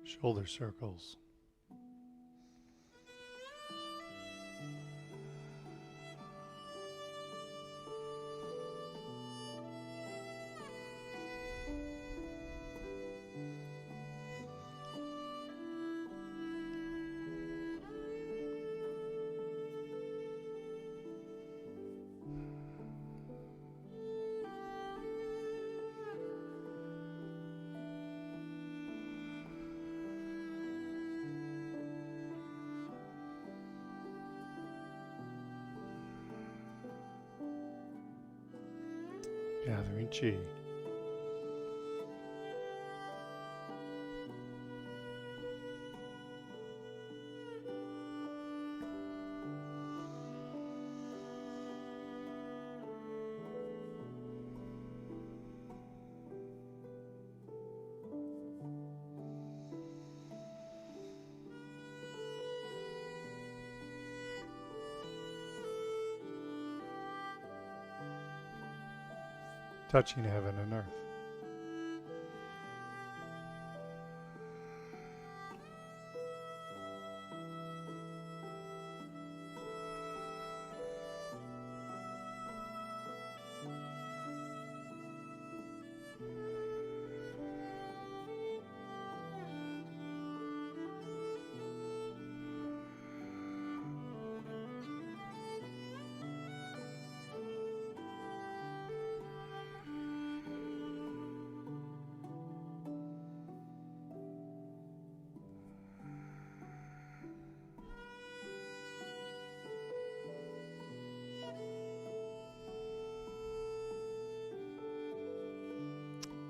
Shoulder circles. Gathering chi. Touching heaven and earth.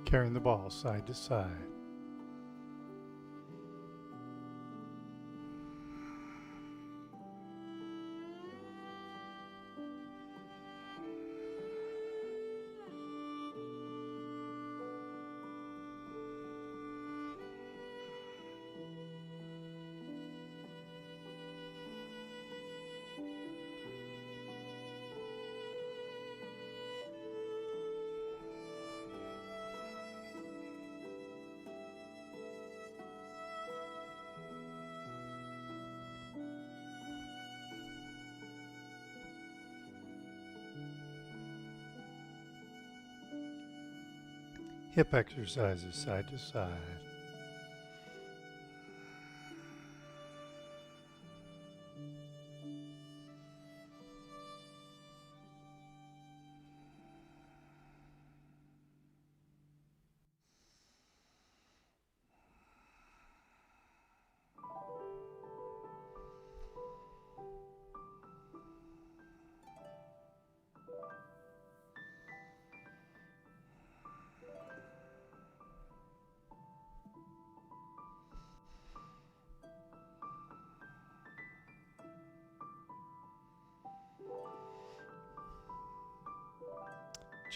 Carrying the ball side to side. Hip exercises side to side.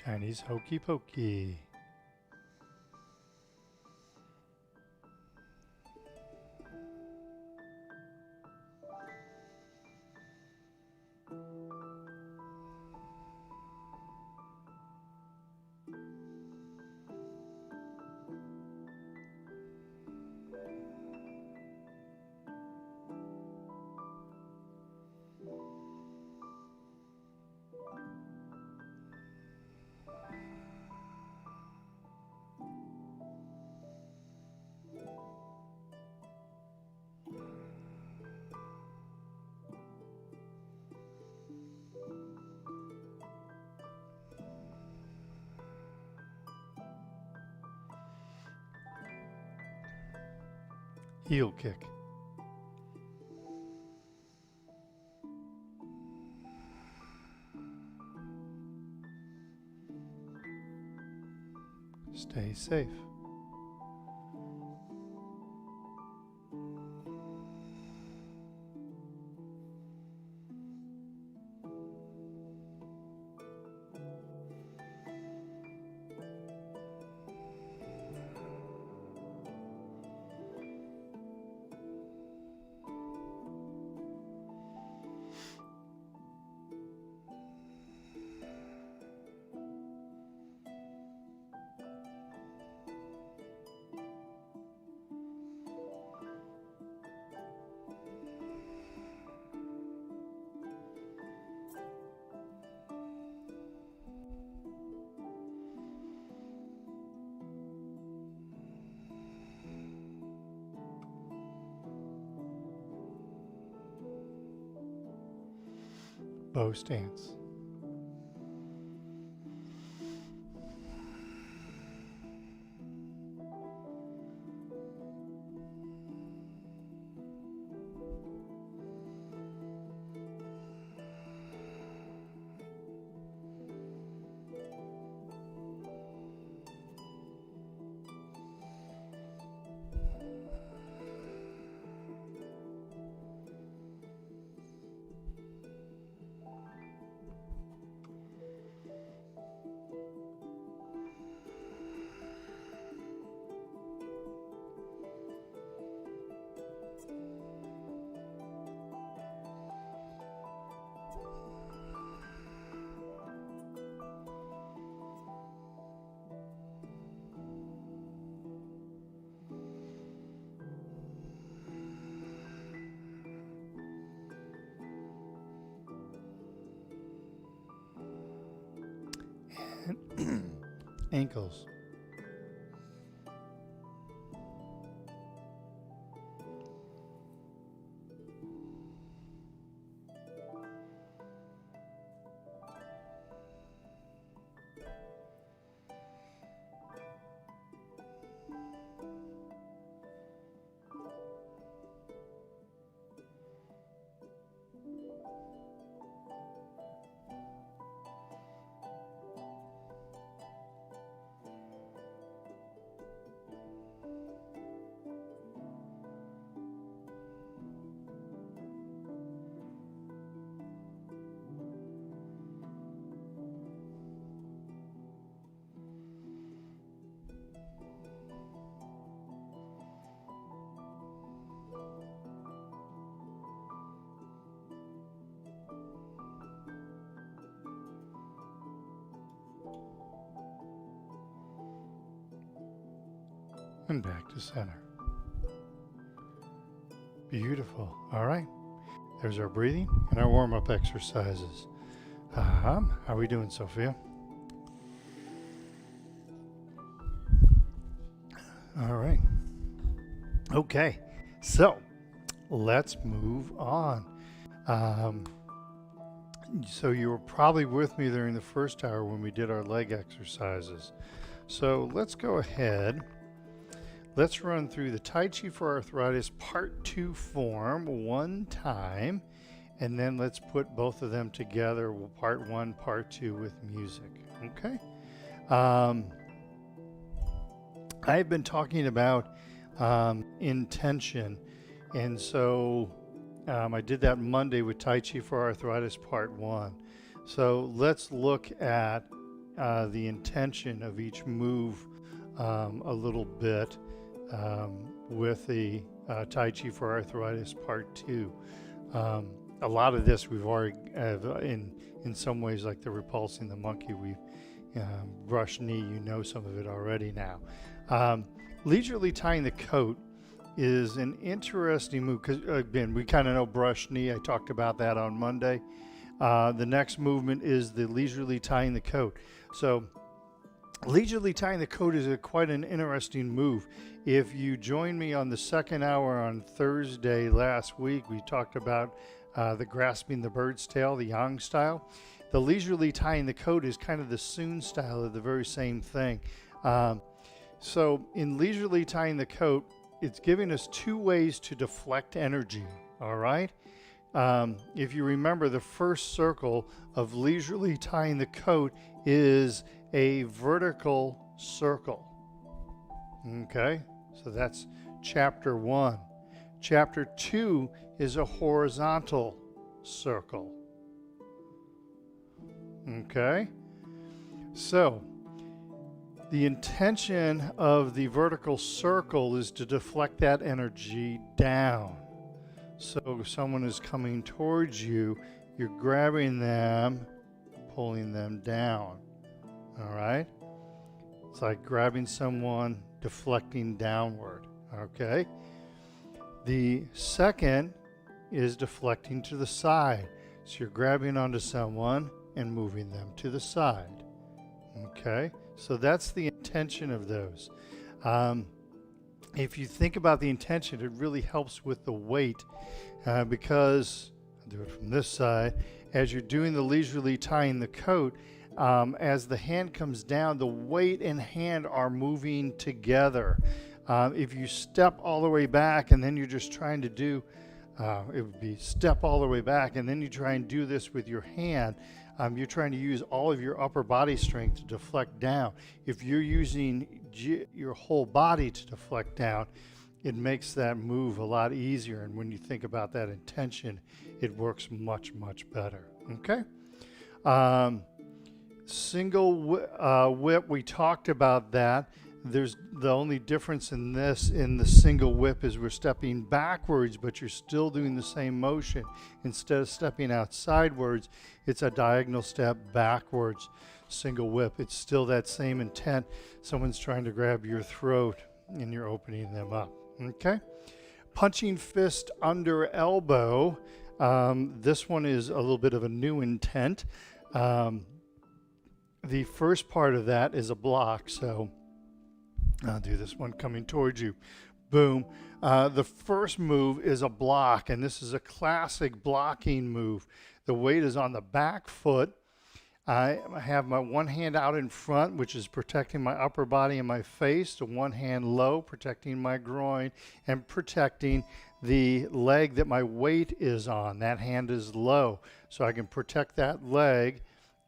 Chinese hokey pokey. heel kick. Stay safe. Bow stance. Ankles. And back to center. Beautiful. All right. There's our breathing and our warm-up exercises. How are we doing, Sophia? All right. Okay. So let's move on. So you were probably with me during the first hour when we did our leg exercises. So let's go ahead. Let's run through the Tai Chi for Arthritis Part 2 form one time, and then let's put both of them together, Part 1, Part 2 with music, okay? I've been talking about intention, and so I did that Monday with Tai Chi for Arthritis Part 1. So let's look at the intention of each move a little bit. With the Tai Chi for Arthritis Part 2. A lot of this we've already, in some ways, like the repulsing the monkey, we've brush knee, you know some of it already now. Leisurely tying the coat is an interesting move because, again, we kind of know brush knee. I talked about that on Monday. The next movement is the leisurely tying the coat. So leisurely tying the coat is quite an interesting move. If you joined me on the second hour on Thursday last week, we talked about the grasping the bird's tail, the yang style. The leisurely tying the coat is kind of the soon style of the very same thing. So in leisurely tying the coat, it's giving us two ways to deflect energy, all right? If you remember, the first circle of leisurely tying the coat is a vertical circle. Okay, so that's chapter 1. Chapter 2 is a horizontal circle. Okay, so the intention of the vertical circle is to deflect that energy down. So if someone is coming towards you, you're grabbing them, pulling them down. All right? It's like grabbing someone, deflecting downward. Okay? The second is deflecting to the side. So you're grabbing onto someone and moving them to the side. Okay? So that's the intention of those. If you think about the intention, it really helps with the weight because, I'll do it from this side, as you're doing the leisurely tying the coat, as the hand comes down, the weight and hand are moving together. If you step all the way back and then you're just trying to do, it would be step all the way back and then you try and do this with your hand, you're trying to use all of your upper body strength to deflect down. If you're using your whole body to deflect down, it makes that move a lot easier. And when you think about that intention, it works much, much better. Okay? Single whip, we talked about that. There's the only difference in this, in the single whip, is we're stepping backwards, but you're still doing the same motion. Instead of stepping out sidewards, it's a diagonal step backwards. Single whip, it's still that same intent. Someone's trying to grab your throat and you're opening them up. Okay? Punching fist under elbow. This one is a little bit of a new intent. The first part of that is a block, so I'll do this one coming towards you. Boom. The first move is a block, and this is a classic blocking move. The weight is on the back foot. I have my one hand out in front, which is protecting my upper body and my face. The one hand low, protecting my groin and protecting the leg that my weight is on. That hand is low, so I can protect that leg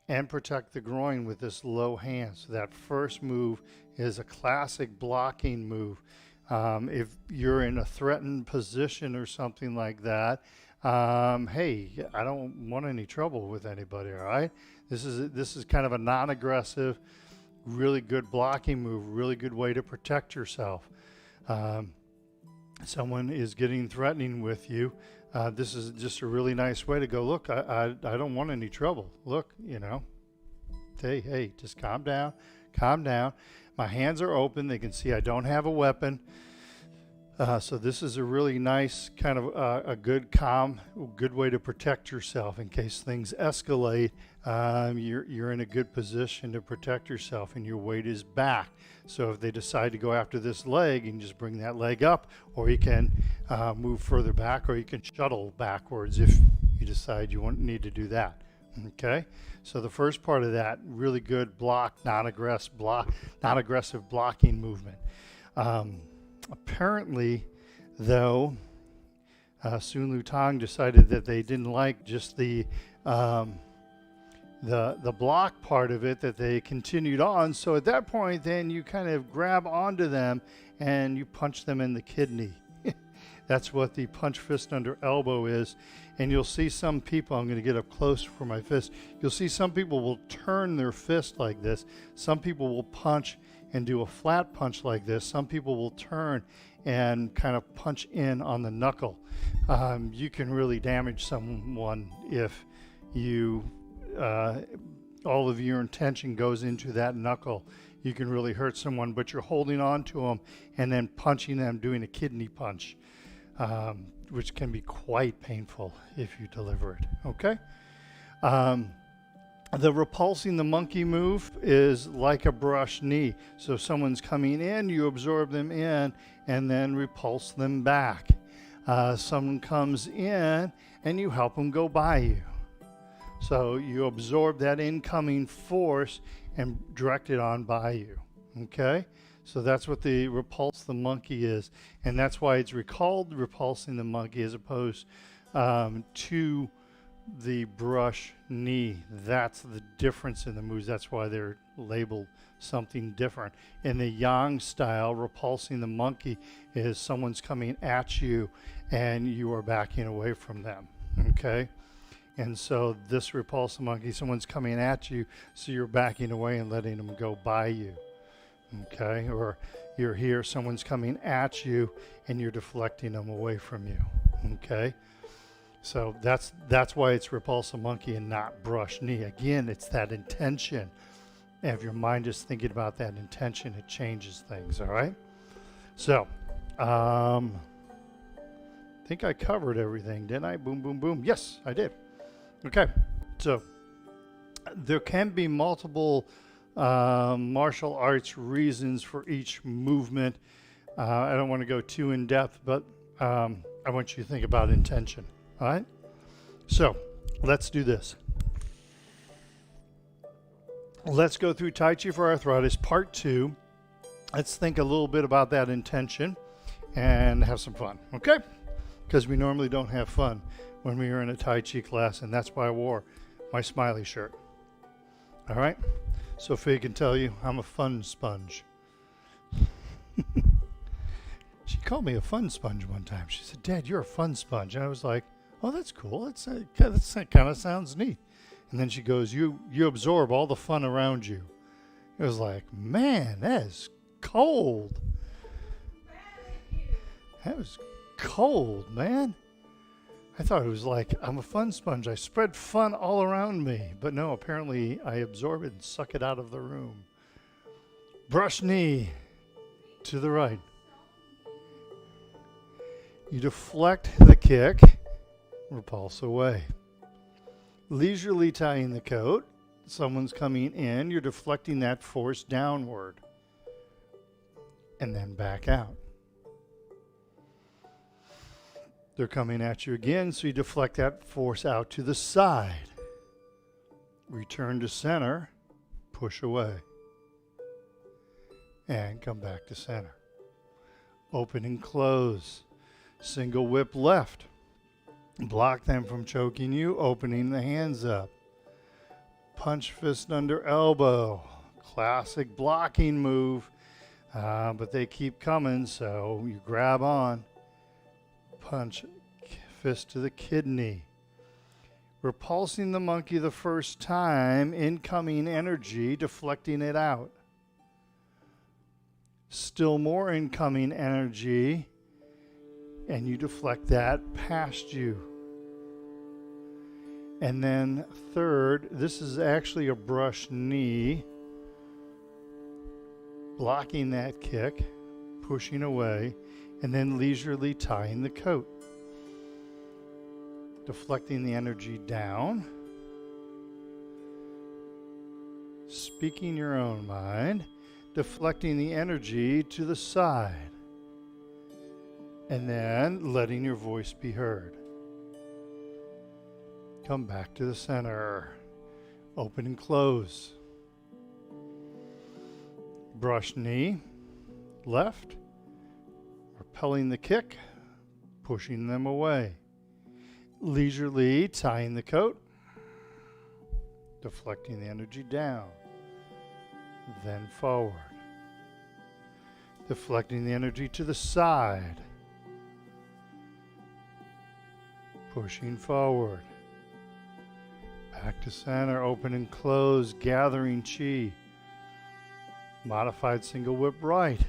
and protect the groin with this low hand. So that first move is a classic blocking move. If you're in a threatened position or something like that, hey, I don't want any trouble with anybody, all right? This is kind of a non-aggressive, really good blocking move, really good way to protect yourself. Someone is getting threatening with you. This is just a really nice way to go, look, I don't want any trouble. Look, you know, hey, just calm down, calm down. My hands are open. They can see I don't have a weapon. So this is a really nice kind of a good, calm, good way to protect yourself in case things escalate. You're in a good position to protect yourself, and your weight is back. So if they decide to go after this leg, you can just bring that leg up, or you can move further back, or you can shuttle backwards if you decide you need to do that. Okay, so the first part of that, really good block, non-aggressive blocking movement. Apparently, though, Sun Lutang decided that they didn't like just the block part of it, that they continued on. So at that point, then you kind of grab onto them and you punch them in the kidney. That's what the punch fist under elbow is. And you'll see some people, I'm going to get up close for my fist. You'll see some people will turn their fist like this. Some people will punch and do a flat punch like this. Some people will turn and kind of punch in on the knuckle. You can really damage someone if you, all of your intention goes into that knuckle. You can really hurt someone, but you're holding on to them and then punching them, doing a kidney punch. Which can be quite painful if you deliver it, okay? The repulsing the monkey move is like a brush knee. So if someone's coming in, you absorb them in and then repulse them back. Someone comes in and you help them go by you. So you absorb that incoming force and direct it on by you, okay? So that's what the repulse the monkey is. And that's why it's called repulsing the monkey as opposed to the brush knee. That's the difference in the moves. That's why they're labeled something different. In the yang style, repulsing the monkey is someone's coming at you and you are backing away from them. Okay? And so this repulse the monkey, someone's coming at you, so you're backing away and letting them go by you. Okay? Or you're here, someone's coming at you and you're deflecting them away from you. Okay? So that's why it's repulse the monkey and not brush knee. Again, it's that intention. And if your mind is thinking about that intention, it changes things, all right? So, I think I covered everything, didn't I? Boom, boom, boom. Yes, I did. Okay, so there can be multiple martial arts reasons for each movement. I don't want to go too in depth, but I want you to think about intention, all right? So, let's do this. Let's go through Tai Chi for Arthritis, Part 2. Let's think a little bit about that intention and have some fun, okay? Because we normally don't have fun when we are in a Tai Chi class, and that's why I wore my smiley shirt. All right? Sophia can tell you I'm a fun sponge. She called me a fun sponge one time. She said, Dad, you're a fun sponge. And I was like, oh, that's cool. That kind of sounds neat. And then she goes, you absorb all the fun around you. It was like, man, that is cold. That was cold, man. I thought it was like, I'm a fun sponge. I spread fun all around me. But no, apparently I absorb it and suck it out of the room. Brush knee to the right. You deflect the kick, repulse away. Leisurely tying the coat. Someone's coming in. You're deflecting that force downward. And then back out. They're coming at you again, so you deflect that force out to the side. Return to center. Push away. And come back to center. Open and close. Single whip left. Block them from choking you, opening the hands up. Punch fist under elbow. Classic blocking move, but they keep coming, so you grab on. Punch fist to the kidney. Repulsing the monkey the first time, incoming energy, deflecting it out. Still more incoming energy, and you deflect that past you. And then third, this is actually a brush knee, blocking that kick, pushing away, and then leisurely tying the coat. Deflecting the energy down. Speaking your own mind. Deflecting the energy to the side. And then letting your voice be heard. Come back to the center. Open and close. Brush knee. Left. Repelling the kick. Pushing them away. Leisurely tying the coat. Deflecting the energy down. Then forward. Deflecting the energy to the side. Pushing forward. Back to center, open and close, gathering chi. Modified single whip right.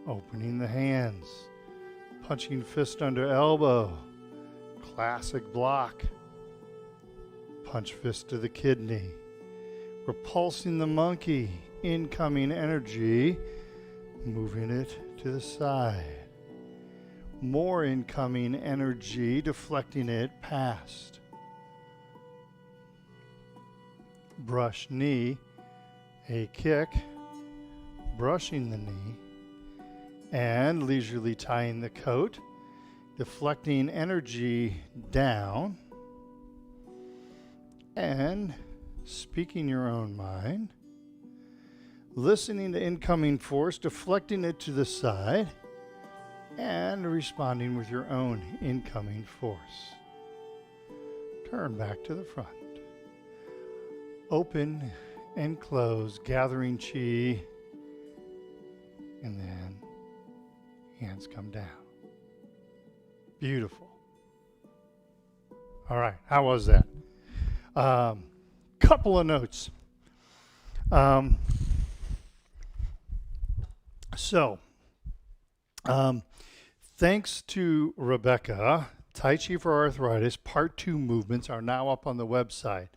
Opening the hands. Punching fist under elbow. Classic block. Punch fist to the kidney. Repulsing the monkey. Incoming energy. Moving it to the side. More incoming energy, deflecting it past. Brush knee, a kick, brushing the knee, and leisurely tying the coat, deflecting energy down, and speaking your own mind, listening to incoming force, deflecting it to the side, and responding with your own incoming force. Turn back to the front. Open and close, gathering chi, and then hands come down. Beautiful. All right, how was that? Couple of notes. Thanks to Rebecca, Tai Chi for Arthritis Part 2 movements are now up on the website.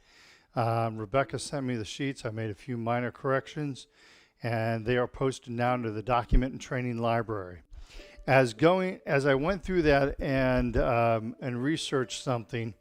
Rebecca sent me the sheets. I made a few minor corrections, and they are posted now into the document and training library. As I went through that and researched something,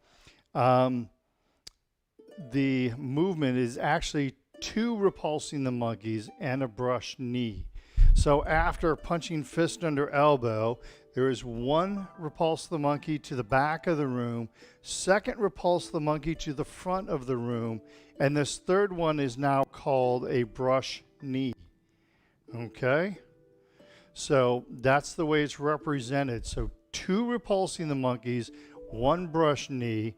the movement is actually 2 repulsing the monkeys and a brush knee. So after punching fist under elbow, there is 1 repulse the monkey to the back of the room, 2nd repulse the monkey to the front of the room, and this 3rd one is now called a brush knee. Okay? So that's the way it's represented. So 2 repulsing the monkeys, 1 brush knee.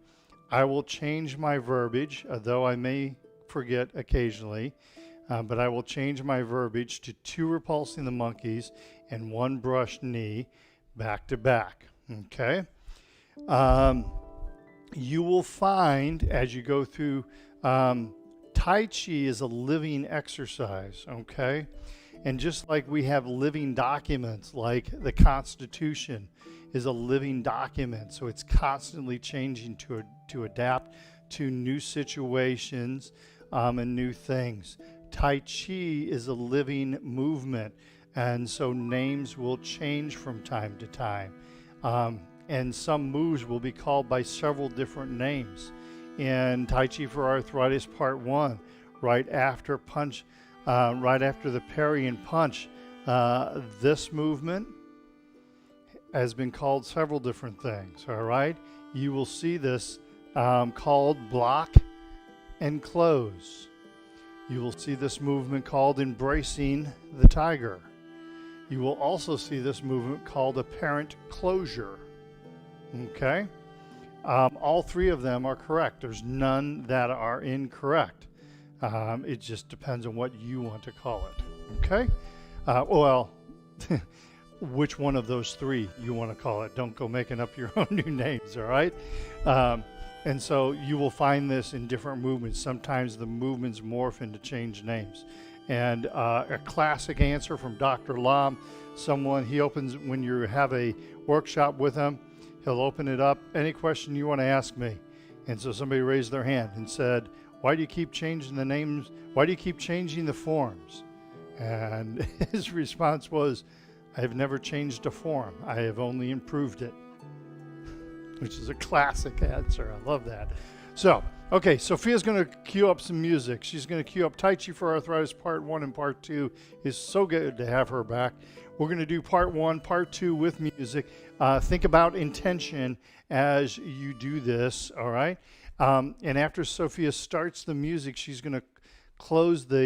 I will change my verbiage, though I may forget occasionally, but I will change my verbiage to 2 repulsing the monkeys and 1 brush knee, back to back. Okay? You will find as you go through, Tai Chi is a living exercise. Okay? And just like we have living documents, like the Constitution is a living document, so it's constantly changing to adapt to new situations and new things. Tai Chi is a living movement, and so names will change from time to time. And some moves will be called by several different names. In Tai Chi for Arthritis Part 1, right after the parry and punch, this movement has been called several different things, all right? You will see this called block and close. You will see this movement called embracing the tiger. You will also see this movement called apparent closure, okay? All 3 of them are correct. There's none that are incorrect. It just depends on what you want to call it, okay? Which one of those 3 you want to call it. Don't go making up your own new names, all right? And so you will find this in different movements. Sometimes the movements morph into changed names. And a classic answer from Dr. Lam, he opens, when you have a workshop with him, he'll open it up. Any question you want to ask me? And so somebody raised their hand and said, why do you keep changing the names? Why do you keep changing the forms? And his response was, I have never changed a form. I have only improved it. Which is a classic answer. I love that. So, okay, Sophia's going to cue up some music. She's going to cue up Tai Chi for Arthritis Part 1 and Part 2. It's so good to have her back. We're going to do Part 1, Part 2 with music. Think about intention as you do this, all right? And after Sophia starts the music, she's going to close the